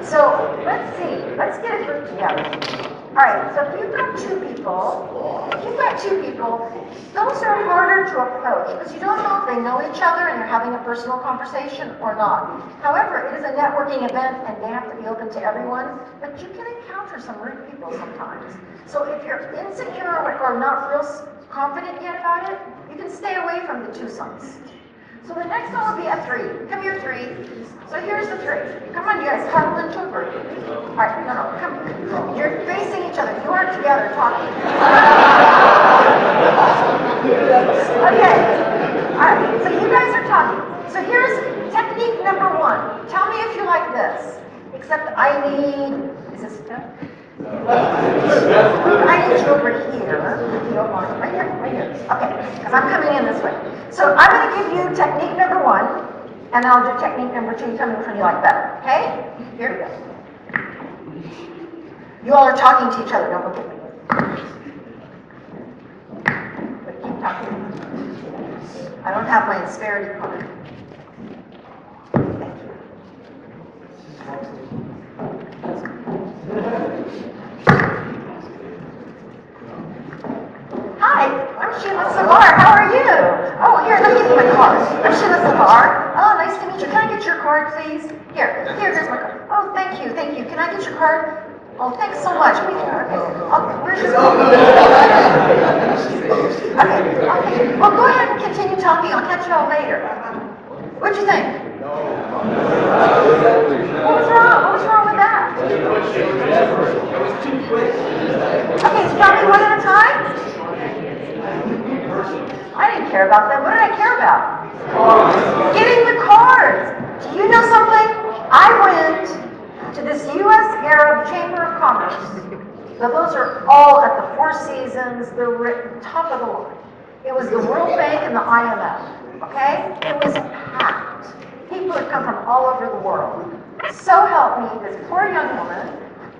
So let's see. Let's get a group together. All right. So if you've got two people, those are harder to approach because you don't know if they know each other and they're having a personal conversation or not. However, it is a networking event and they have to be open to everyone, but you can encounter some rude people sometimes. So if you're insecure or not real confident yet about it, you can stay away from the twosomes. So the next one will be a 3. Come here, 3. So here's the 3. Come on, you guys, huddle into a group. All right, no, come. You're facing each other. You aren't together talking. Okay. All right, so you guys are talking. So here's technique number 1. Tell me if you like this. Except I need, is this good? I find you over here, if you don't mind. Right here, right here. Okay, because I'm coming in this way. So I'm going to give you technique number 1, and I'll do technique number 2. Tell me which one you like better. Okay? Here we go. You all are talking to each other. Don't look at me. But keep talking. I don't have my asperity card. Thank you. Hi, I'm Sheila Savar. How are you? Oh, here, let me give you my card. I'm Sheila Savar. Oh, nice to meet you. Can I get your card, please? Here's my card. Oh, thank you. Can I get your card? Oh, thanks so much. Okay. Where's your card? Okay. Well, go ahead and continue talking. I'll catch you all later. What'd you think? What was wrong with that? Okay, so tell me one at a time. I didn't care about that. What did I care about? Getting the cards. Do you know something? I went to this U.S. Arab Chamber of Commerce. Now those are all at the Four Seasons, the top of the line. It was the World Bank and the IMF. Okay? It was packed. People had come from all over the world. So help me, this poor young woman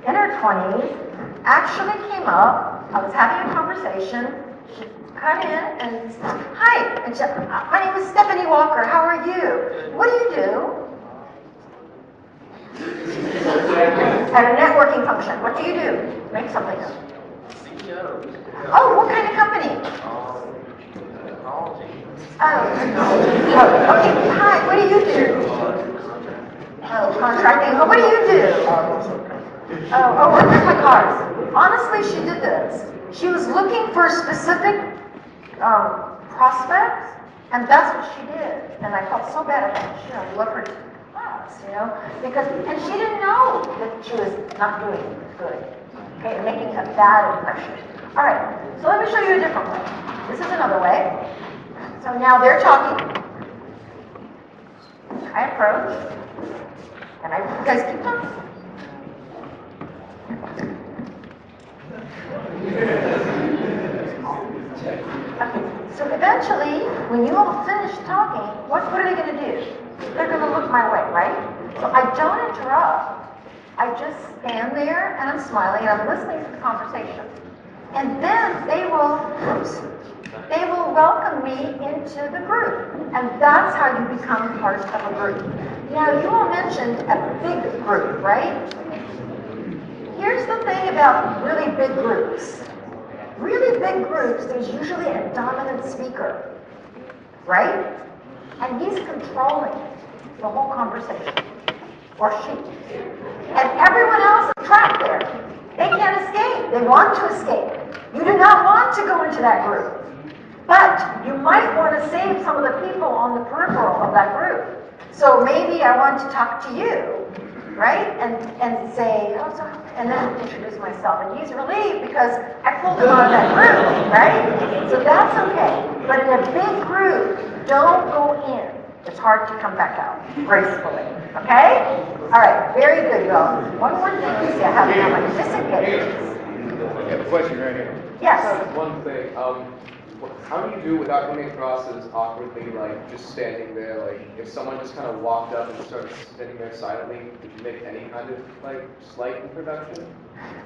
in her 20s actually came up. I was having a conversation. She cut in and said, hi. And she said, my name is Stephanie Walker. How are you? What do you do? At a networking function. What do you do? Make something up. Oh, what kind of company? Oh, okay. Hi, what do you do? Oh, contracting. Oh, what do you do? Where's my cards? Honestly, she did this. She was looking for specific prospects, and that's what she did. And I felt so bad. I thought, I love her class, and she didn't know that she was not doing good. Okay, making a bad impression. All right, so let me show you a different way. This is another way. So now they're talking. I approach, and you guys keep talking. Okay, so eventually, when you all finish talking, what are they going to do? They're going to look my way, right? So I don't interrupt. I just stand there, and I'm smiling, and I'm listening to the conversation. And then they will welcome me into the group. And that's how you become part of a group. Now, you all mentioned a big group, right? Here's the thing about really big groups. Really big groups, there's usually a dominant speaker, right? And he's controlling the whole conversation, or she. And everyone else is trapped there. They can't escape. They want to escape. You do not want to go into that group. But you might want to save some of the people on the peripheral of that group. So maybe I want to talk to you, right? And say, and then introduce myself. And he's relieved because I pulled him out of that group, right? So that's okay. But in a big group, don't go in. It's hard to come back out gracefully. Okay? All right. Very good, y'all. One more thing. You see, I have my disengage. I have a question right here. Yes. One thing. How do you do without coming across as awkwardly, like just standing there? Like if someone just kind of walked up and started standing there silently, would you make any kind of like slight introduction?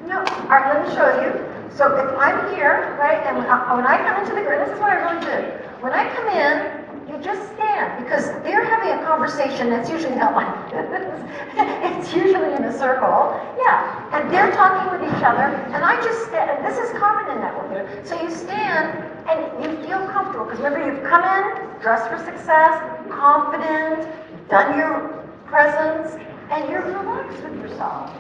No. All right. Let me show you. So if I'm here, right, and when I come into the group, this is what I really do. When I come in, you just stand because they're having a conversation that's usually not like this. It's usually in a circle. Yeah. And they're talking with each other, and I just stand. And this is common in networking. So you stand and you feel comfortable because remember you've come in, dressed for success, confident, done your presence, and you're relaxed with yourself.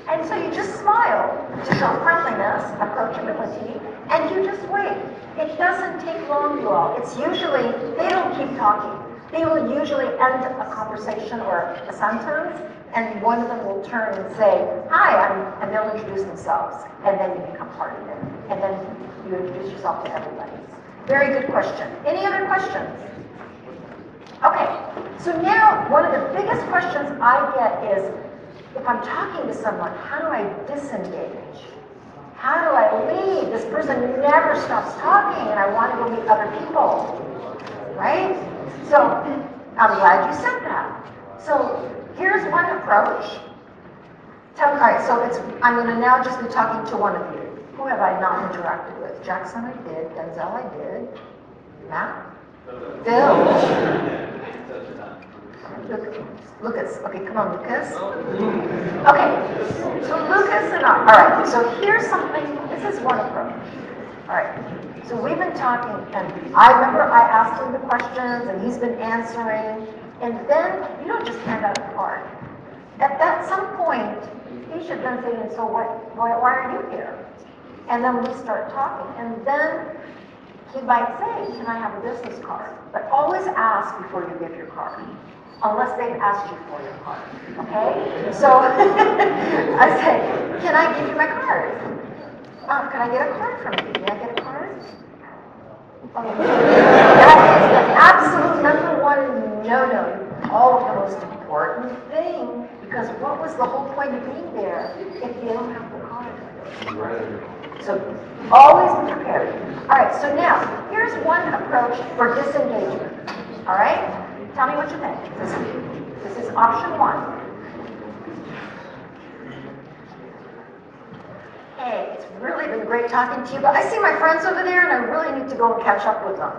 And so you just smile to show friendliness, approachability, and you just wait. It doesn't take long, you all. It's usually, they don't keep talking. They will usually end a conversation or a sentence, and one of them will turn and say, hi, and they'll introduce themselves, and then you become part of it. And then you introduce yourself to everybody. Very good question. Any other questions? Okay, so now one of the biggest questions I get is, if I'm talking to someone, how do I disengage? How do I leave? This person never stops talking and I want to go meet other people, right? So I'm glad you said that. So here's one approach. All right, so I'm going to now just be talking to one of you. Who have I not interacted with? Jackson, I did. Denzel, I did. Matt? Bill? Lucas. Okay, come on, Lucas. Okay, so Lucas and I. All right, so here's something. This is one approach. All right, so we've been talking, and I remember I asked him the questions, and he's been answering, and then you don't just hand out a card. At some point, he should then say, so why are you here? And then we start talking, and then he might say, can I have a business card? But always ask before you give your card, unless they've asked you for your card, okay? So I say, can I give you my card? Can I get a card from you? Can I get a card? That is the absolute number one no-no, all of the most important thing, because what was the whole point of being there if you don't have the card? So always be prepared. All right, so now, here's one approach for disengagement. All right? Tell me what you think. This is option one. Hey, it's really been great talking to you, but I see my friends over there and I really need to go and catch up with them.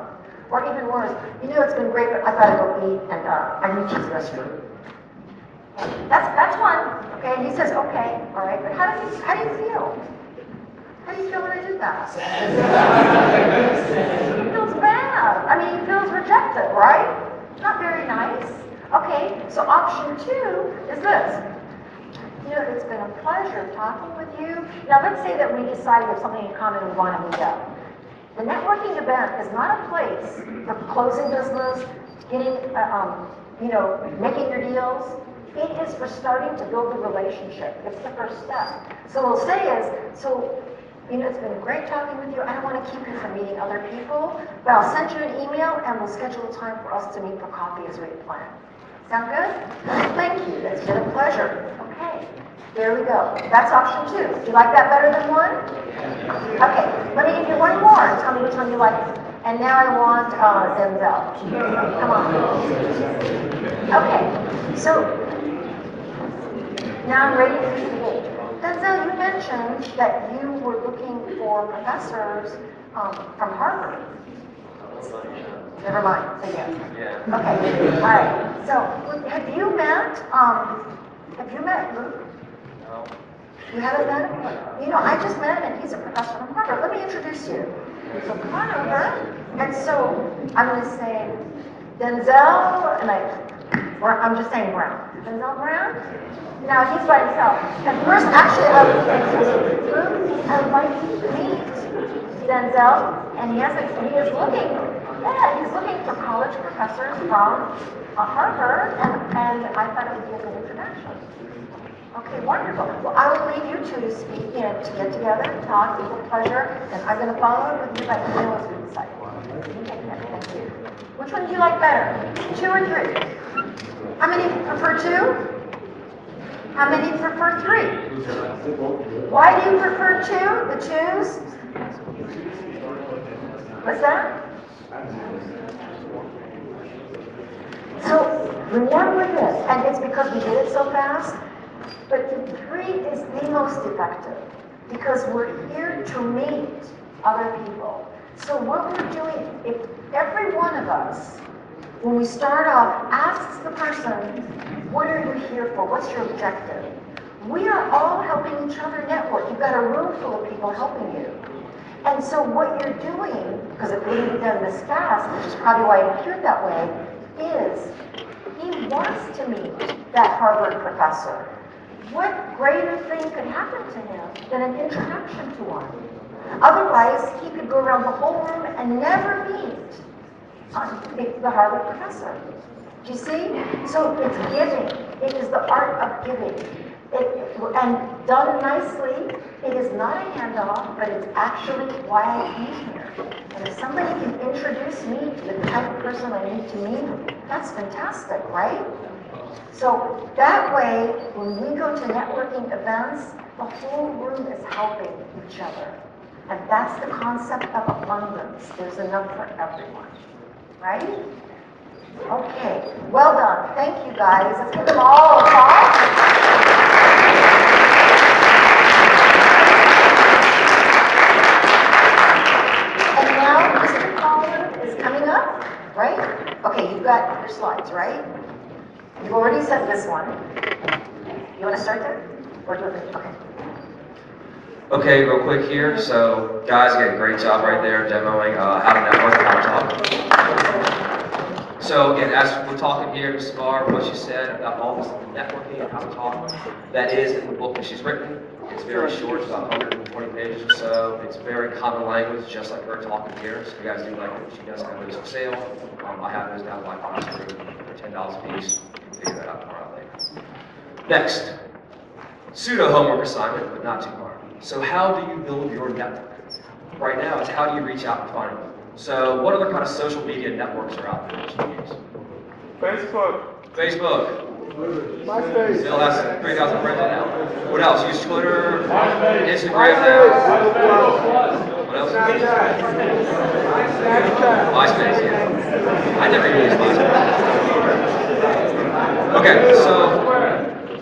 Or even worse, it's been great, but I've got to go eat and I need to use the restroom. That's one, okay? And he says, okay, all right, but how do you feel? How do you feel when I do that? He feels bad. I mean, he feels rejected, right? Not very nice. Okay, so option two is this. It's been a pleasure talking with you. Now, let's say that we decided we have something in common and we want to meet up. The networking event is not a place for closing business, getting, making your deals. It is for starting to build a relationship. It's the first step. So what we'll say is, it's been great talking with you. I don't want to keep you from meeting other people, but I'll send you an email and we'll schedule a time for us to meet for coffee as we had planned. Sound good? Thank you. It's been a pleasure. Okay. There we go. That's option two. Do you like that better than one? Okay. Let me give you one more. Tell me which one you like. And now I want Denzel. Come on. Okay. So now I'm ready for you to engage. Denzel, you mentioned that you were looking for professors from Harvard. Never mind. Say yes. Yeah. Okay. All right. So have you met Luke? No. You haven't met him? I just met him and he's a professor from Harvard. Let me introduce you. So come on over. And so I'm going to say Denzel, I'm just saying Brown. Denzel Brown? Now he's by himself. And first, actually, I would like you to meet Denzel, and he is looking for college professors from Harvard, and I thought it would be a good introduction. Okay, wonderful. Well, I will leave you two to speak, to get together, talk, it's a pleasure, and I'm going to follow up with you by email as we decide. Take care. Thank you. Which one do you like better? 2 or 3? How many prefer 2? How many prefer 3? Why do you prefer 2? The 2s? What's that? So remember this, and it's because we did it so fast, but the 3 is the most effective because we're here to meet other people. So what we're doing, if every one of us, when we start off, asks the person, what are you here for? What's your objective? We are all helping each other network. You've got a room full of people helping you. And so what you're doing, because it wouldn't be done this fast, which is probably why it appeared that way, is he wants to meet that Harvard professor. What greater thing could happen to him than an introduction to one? Otherwise, he could go around the whole room and never meet the Harvard professor. Do you see? So it's giving. It is the art of giving. And done nicely, it is not a handoff, but it's actually why I came here. And if somebody can introduce me to the type of person I need to meet, that's fantastic, right? So that way, when we go to networking events, The whole room is helping each other. And that's the concept of abundance. There's enough for everyone, right? Okay, well done. Thank you guys. Let's give them all applause. And now Mr. Collins is coming up, right? Okay, you've got your slides, right? You've already said this one. You want to start there? Or do it? Okay. Okay, real quick here. So, guys, you did a great job right there demoing how to network and how to talk. So, again, as we're talking here, Ms. Savar, what she said about all this networking and how to talk, that is in the book that she's written. It's very short, it's about 120 pages or so. It's very common language, just like her talking here. So, if you guys do like it, she does have those for sale. I have those down in my classroom for $10 a piece. You can figure that out tomorrow later. Next, pseudo homework assignment, but not too hard. So how do you build your network? Right now, it's how do you reach out and find them? So what other kind of social media networks are out there that you use? Facebook. Facebook. MySpace. Still has 3,000 friends on now. What else? Use Twitter, Instagram now. What else? MySpace, yeah. I never even used MySpace. Okay,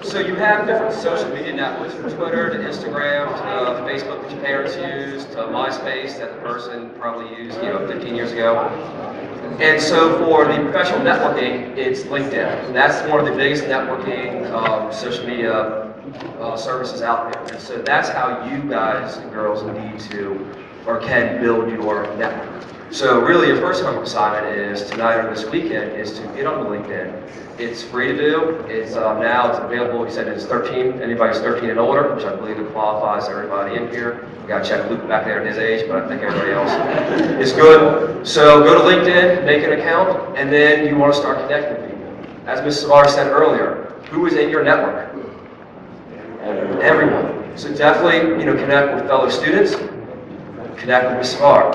so you have different social media networks, from Twitter to Instagram to Facebook that your parents use to MySpace that the person probably used 15 years ago. And so for the professional networking, it's LinkedIn. That's one of the biggest networking social media services out there. And so that's how you guys and girls need to or can build your network. So really your first homework assignment is tonight or this weekend is to get on LinkedIn. It's free to do. It's now it's available. He said it's 13. Anybody's 13 and older, which I believe it qualifies everybody in here. We got to check Luke back there at his age, but I think everybody else is good. So go to LinkedIn, make an account, and then you want to start connecting with people. As Ms. Savar said earlier, who is in your network? Everyone. So definitely, connect with fellow students. Connect with Ms. Savar.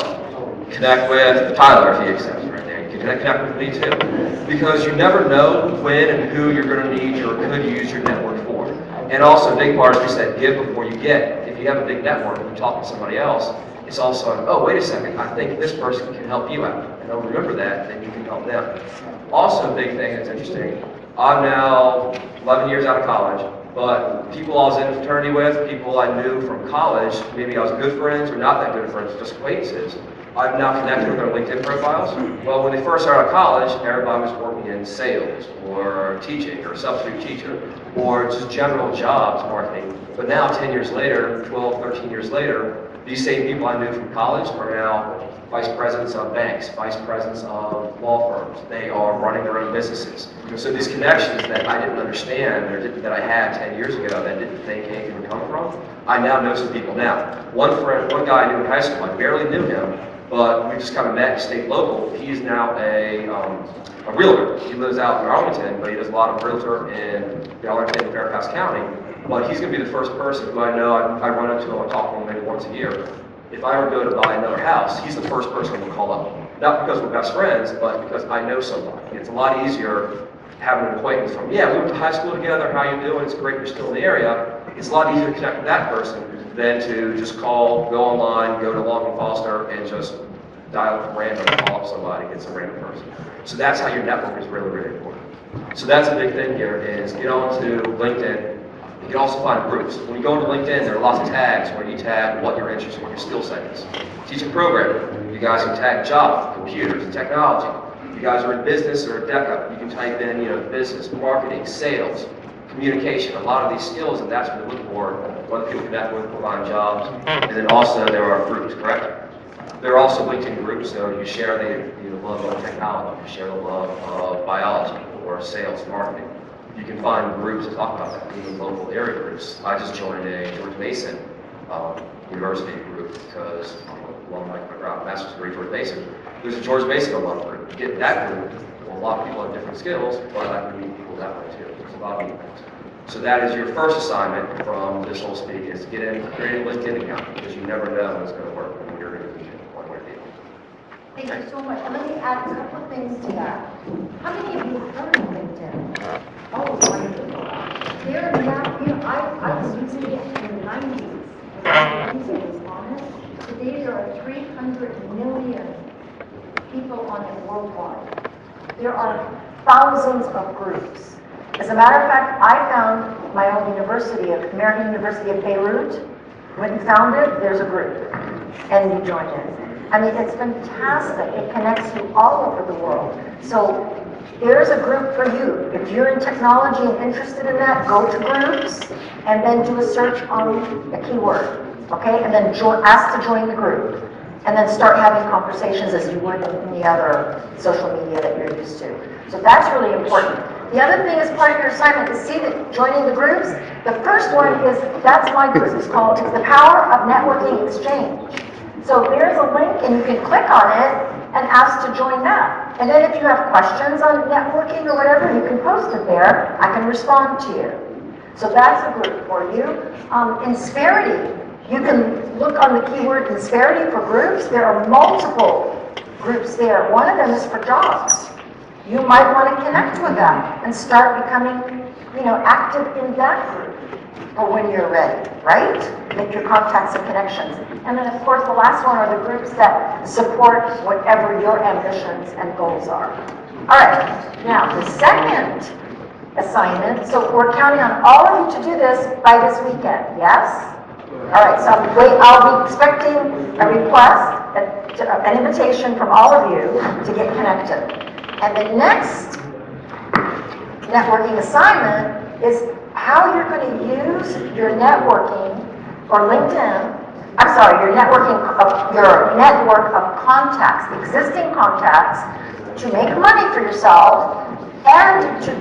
Connect with Tyler if he accepts right there. You can connect with me too. Because you never know when and who you're going to need or could use your network for. And also, a big part is we said give before you get. If you have a big network and you talk to somebody else, it's also, oh, wait a second, I think this person can help you out. And they'll remember that, then you can help them. Also, a big thing that's interesting, I'm now 11 years out of college, but people I was in a fraternity with, people I knew from college, maybe I was good friends or not that good friends, just acquaintances. I've now connected with their LinkedIn profiles. Well, when they first started out of college, everybody was working in sales or teaching or substitute teacher or just general jobs marketing. But now 10 years later, 12, 13 years later, these same people I knew from college are now vice presidents of banks, vice presidents of law firms. They are running their own businesses. So these connections that I didn't understand or that I had 10 years ago that I didn't think anything would come from, I now know some people now. One guy I knew in high school, I barely knew him, but we just kind of met and stayed local. He's now a realtor. He lives out in Arlington, but he does a lot of realtor in the Arlington and Fairfax County. But he's going to be the first person who I know, I run into him, I talk to him maybe once a year. If I ever go to buy another house, he's the first person we'll call up. Not because we're best friends, but because I know somebody. It's a lot easier having an acquaintance from, yeah, we went to high school together, how you doing? It's great you're still in the area. It's a lot easier to connect with that person than to just call, go online, go to Long & Foster, and just dial up random, call up somebody, get some random person. So that's how your network is really, really important. So that's a big thing here is get on to LinkedIn. You can also find groups. When you go into LinkedIn, there are lots of tags where you tag what you're interested in, what your skill set is. Teaching programming, you guys can tag Java, computers, and technology. If you guys are in business or DECA, you can type in, business, marketing, sales, communication, a lot of these skills, and that's what we look for, what people connect with, provide jobs. And then also there are groups, correct? There are also LinkedIn groups, so you share the love of technology, you share the love of biology or sales, marketing. You can find groups that talk about that, even local area groups. I just joined a George Mason University group because alumni of my master's degree, George Mason. There's a George Mason alumni group. You get that group, well, a lot of people have different skills, but I can meet people that way too. There's a lot of people. So that is your first assignment from this whole speech, is to create a LinkedIn account, because you never know when it's going to work when you're going to use it one way or the other. Thank you so much. And let me add a couple of things to that. How many of you heard of LinkedIn? Oh, wonderful. There now, I was using it in the 90s. When I was on it. Today there are 300 million people on it worldwide. There are thousands of groups. As a matter of fact, I found my own university, American University of Beirut. When you found it, there's a group, and you join it. I mean, it's fantastic. It connects you all over the world. So there's a group for you. If you're in technology and interested in that, go to groups, and then do a search on a keyword, okay? And then ask to join the group. And then start having conversations as you would in any other social media that you're used to. So that's really important. The other thing as part of your assignment is see that joining the groups. The first one is, that's my group, it's called The Power of Networking Exchange. So there's a link and you can click on it and ask to join that. And then if you have questions on networking or whatever, you can post it there. I can respond to you. So that's a group for you. Insperity. You can look on the keyword Insperity for groups. There are multiple groups there. One of them is for jobs. You might want to connect with them and start becoming, active in that group for when you're ready, right? Make your contacts and connections. And then, of course, the last one are the groups that support whatever your ambitions and goals are. All right, now the second assignment, so we're counting on all of you to do this by this weekend, yes? All right, so I'll be expecting a request, an invitation from all of you to get connected. And the next networking assignment is how you're going to use your networking or LinkedIn, your network of contacts, existing contacts, to make money for yourself and to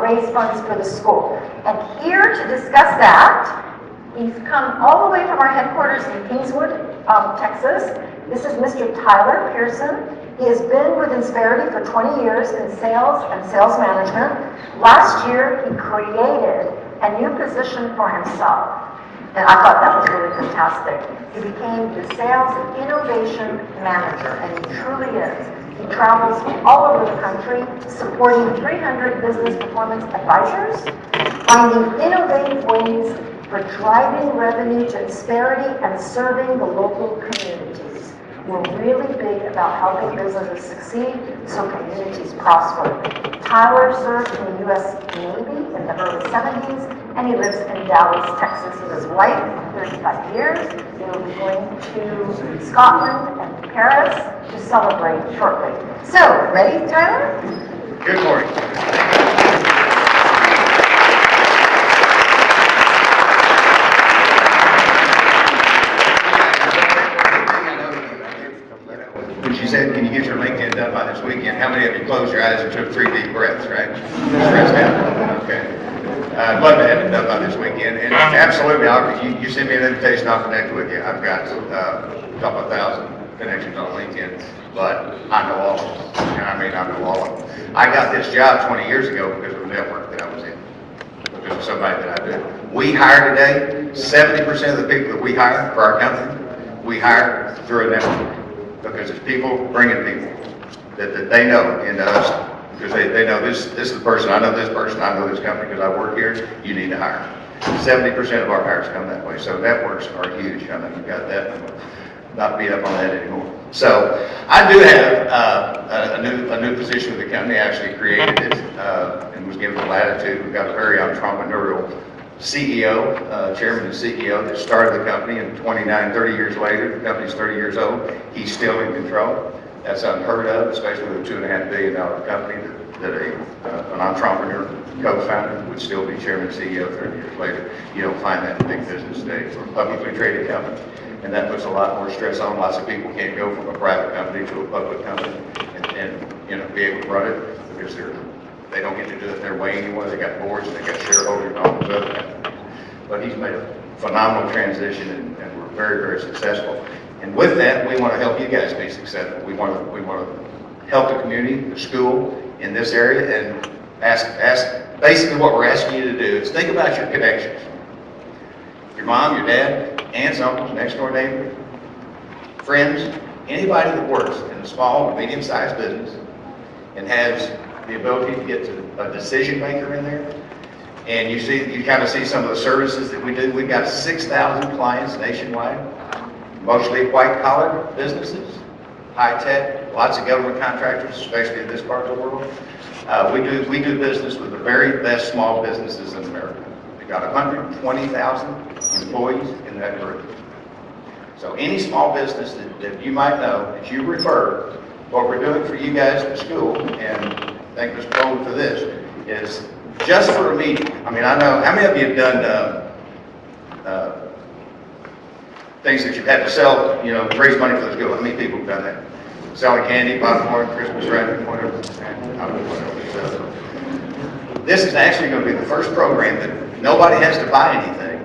raise funds for the school. And here to discuss that, he's come all the way from our headquarters in Kingswood, Texas. This is Mr. Tyler Pearson. He has been with Insperity for 20 years in sales and sales management. Last year, he created a new position for himself. And I thought that was really fantastic. He became the Sales Innovation Manager, and he truly is. He travels all over the country, supporting 300 business performance advisors, finding innovative ways for driving revenue to Insperity and serving the local communities. We're really big about helping businesses succeed so communities prosper. Tyler served in the U.S. Navy in the early 70s, and he lives in Dallas, Texas with his wife for 35 years. They will be going to Scotland and Paris to celebrate shortly. So, ready, Tyler? Good morning. When she said, can you get your LinkedIn done by this weekend? How many of you closed your eyes and took 3 deep breaths, right? Stressed out. Okay. I'd love to have it done by this weekend. And absolutely, you send me an invitation, I'll connect with you. I've got a couple of thousand connections on LinkedIn, but I know all of them. And I mean, I know all of them. I got this job 20 years ago because of a network that I was in, because of somebody that I knew. We hire today, 70% of the people that we hire for our company, we hire through a network. Because it's people bringing people that they know into us. Because they know this is the person, I know this person, I know this company because I work here, you need to hire. 70% of our hires come that way. So networks are huge. I know you got that. Not beat up on that anymore. So I do have a new position with the company. I actually created it and was given the latitude. We've got a very entrepreneurial CEO, chairman and CEO that started the company, and 30 years later, the company's 30 years old, he's still in control. That's unheard of, especially with a $2.5 billion company that an entrepreneur, co-founder would still be chairman and CEO 30 years later. You don't find that in big business today for a publicly traded company. And that puts a lot more stress on. Lots of people can't go from a private company to a public company and be able to run it because they don't get to do it their way anymore. They got boards and they got shareholders and all those other things. But he's made a phenomenal transition and we're very, very successful. And with that, we want to help you guys be successful. We want to help the community, the school in this area, and ask basically what we're asking you to do is think about your connections. Your mom, your dad, aunts, uncles, next door neighbor, friends, Anybody that works in a small or medium-sized business and has the ability to get to a decision maker in there, and you kind of see some of the services that we do. We've got 6,000 clients nationwide, mostly white-collar businesses, high-tech, lots of government contractors, especially in this part of the world. We do business with the very best small businesses in America. We've got 120,000 employees in that group. So any small business that you might know, that you refer, what we're doing for you guys at school, and thank Mr. Bowman for this, is just for a meeting. I mean, I know, how many of you have done things that you've had to sell, to raise money for the school? How many people have done that? Selling candy, popcorn, Christmas wrapping, whatever. So, this is actually going to be the first program that nobody has to buy anything,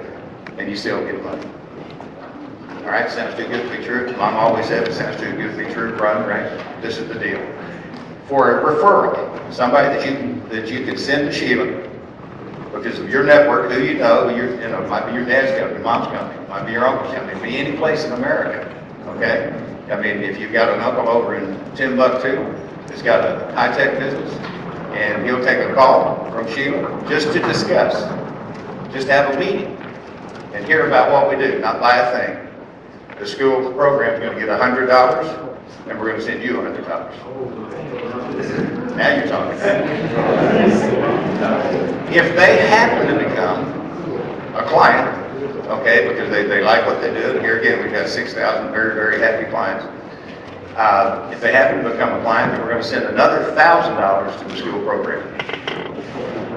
and you still get money. All right, sounds too good to be true. Mom always said it sounds too good to be true. Run, right? This is the deal. For a referral, somebody that you can send to Sheila because of your network, who you know, it might be your dad's company, mom's company, it might be your uncle's company, it might be any place in America. Okay? I mean, if you've got an uncle over in Timbuktu that's got a high-tech business, and he'll take a call from Sheila just to discuss, just have a meeting, and hear about what we do, not buy a thing. The school program is going to get $100, and we're going to send you $100. Now you're talking. If they happen to become a client, okay, because they like what they do, and here again, we've got 6,000 very, very happy clients. If they happen to become a client, then we're going to send another $1,000 to the school program.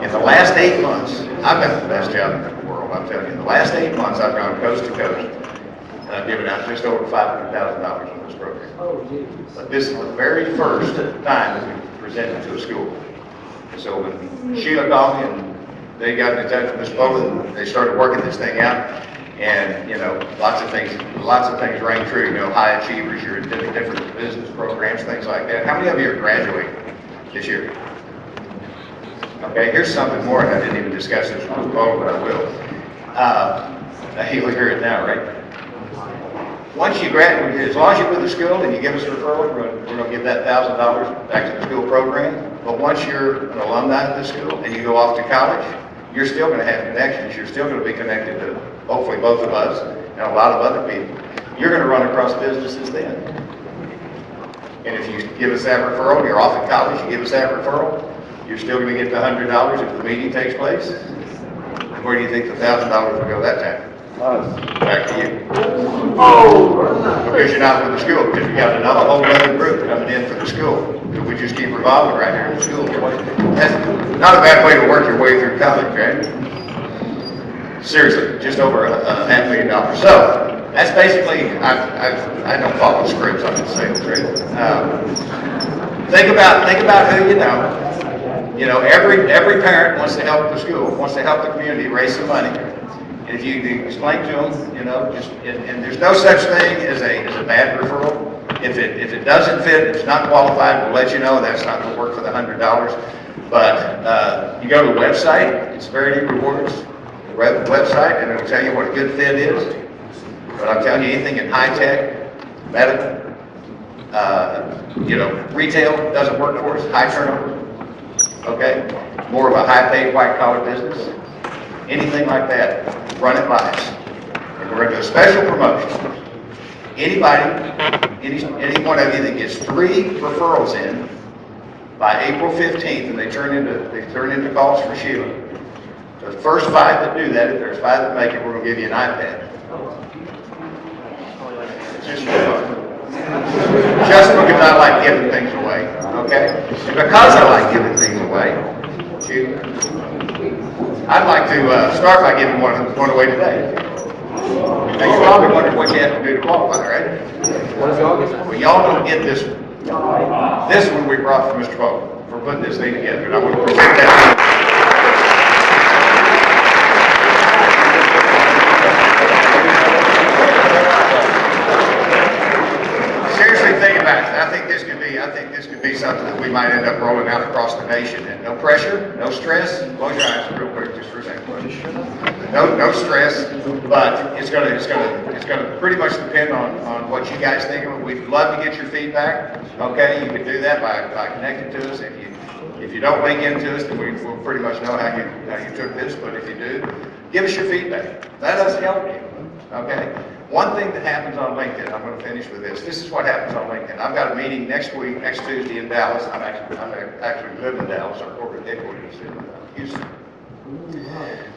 In the last 8 months, I've got the best job in the world, I'm telling you. In the last 8 months, I've gone coast to coast, and I've given out just over $500,000 in this program. But this is the very first time that we presented to a school. So when Sheila called me and they got in touch with Ms. Bowman, they started working this thing out, and lots of things rang true. High achievers, you're in different business programs, things like that. How many of you are graduating this year? Okay, here's something more, and I didn't even discuss this with Ms. Bowman, but I will. You'll hear it now, right? Once you graduate, as long as you're with the school and you give us a referral, we're going to give that $1,000 back to the school program. But once you're an alumni of the school and you go off to college, you're still going to have connections. You're still going to be connected to, hopefully, both of us and a lot of other people. You're going to run across businesses then. And if you give us that referral, you're off at college, you give us that referral, you're still going to get the $100 if the meeting takes place. And where do you think the $1,000 will go that time? Back to you. Because you're not with the school, because we got another whole other group coming in for the school. We just keep revolving right here in the school. That's not a bad way to work your way through college, right? Seriously, just over $500,000. So that's basically, I don't follow scripts, I'm just saying the truth. Think about who you know. Every parent wants to help the school, wants to help the community raise some money. And if you explain to them, and there's no such thing as a bad referral. If it doesn't fit, if it's not qualified, we'll let you know that's not going to work for the $100. But you go to the website, it's Verity Rewards website, and it'll tell you what a good fit is. But I'm telling you, anything in high tech, medical, retail doesn't work for us. High turnover, okay, more of a high paid white collar business. Anything like that, run it by us. And we're going to do a special promotion. Anybody, any one of you that gets 3 referrals in by April 15th, and they turn into calls for Sheila. So the first 5 that do that, if there's 5 that make it, we're going to give you an iPad. Just because I like giving things away, okay? And because I like giving things away, I'd like to start by giving one away today. Now you're probably wondering what you have to do to qualify, right? Well, y'all don't get this one. This one we brought from Mr. Bowman for putting this thing together, and I want to present that. Seriously, think about it. I think this could be I think this could be something that we might end up rolling out across the nation. And no pressure, no stress. Close your eyes real quick, just for a second. No stress, but it's gonna pretty much depend on what you guys think of it. We'd love to get your feedback. Okay, you can do that by connecting to us. If you don't link into us, then we'll pretty much know how you took this. But if you do, give us your feedback. Let us help you. Okay. One thing that happens on LinkedIn, I'm going to finish with this. This is what happens on LinkedIn. I've got a meeting next week, next Tuesday in Dallas. I actually live in Dallas. Our corporate headquarters is in Houston.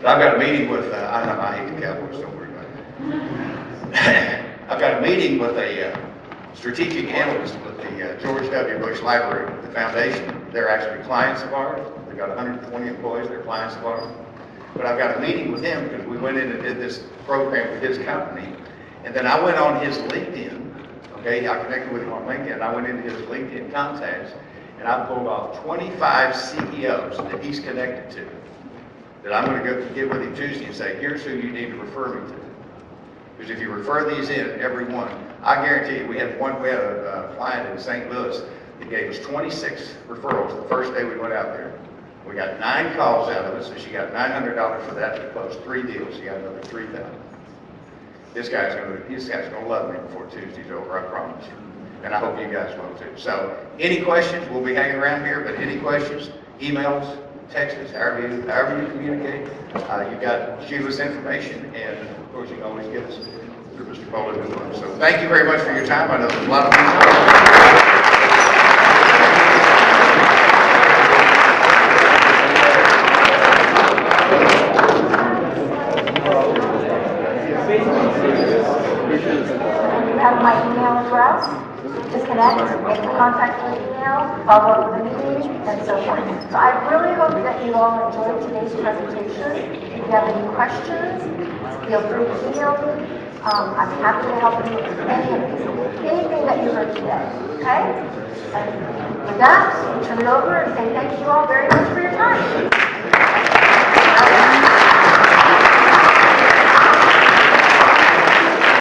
But I've got a meeting with, I hate the Cowboys, don't worry about it. I've got a meeting with a strategic analyst with the George W. Bush Library, the foundation. They're actually clients of ours. They've got 120 employees. They're clients of ours. But I've got a meeting with him because we went in and did this program with his company. And then I went on his LinkedIn, okay, I connected with him on LinkedIn, I went into his LinkedIn contacts, and I pulled off 25 CEOs that he's connected to, that I'm going to go get with him Tuesday and say, here's who you need to refer me to. Because if you refer these in, every one, I guarantee you, we had a client in St. Louis that gave us 26 referrals the first day we went out there. We got 9 calls out of it, so she got $900 for that. We closed 3 deals. She got another $3,000. This guy's gonna love me before Tuesday's over, I promise you. And I hope you guys will too. So, any questions? We'll be hanging around here, but any questions, emails, texts, however you communicate, you've got Sheila's information, and of course you can always get us through Mr. Poland as well. So, thank you very much for your time. I know there's a lot of people. You have my email address. Just connect, make the contact through email, follow up with a meeting, and so forth. So I really hope that you all enjoyed today's presentation. If you have any questions, feel free to email me. I'm happy to help you with anything that you heard today. Okay? And with that, we turn it over and say thank you all very much for your time.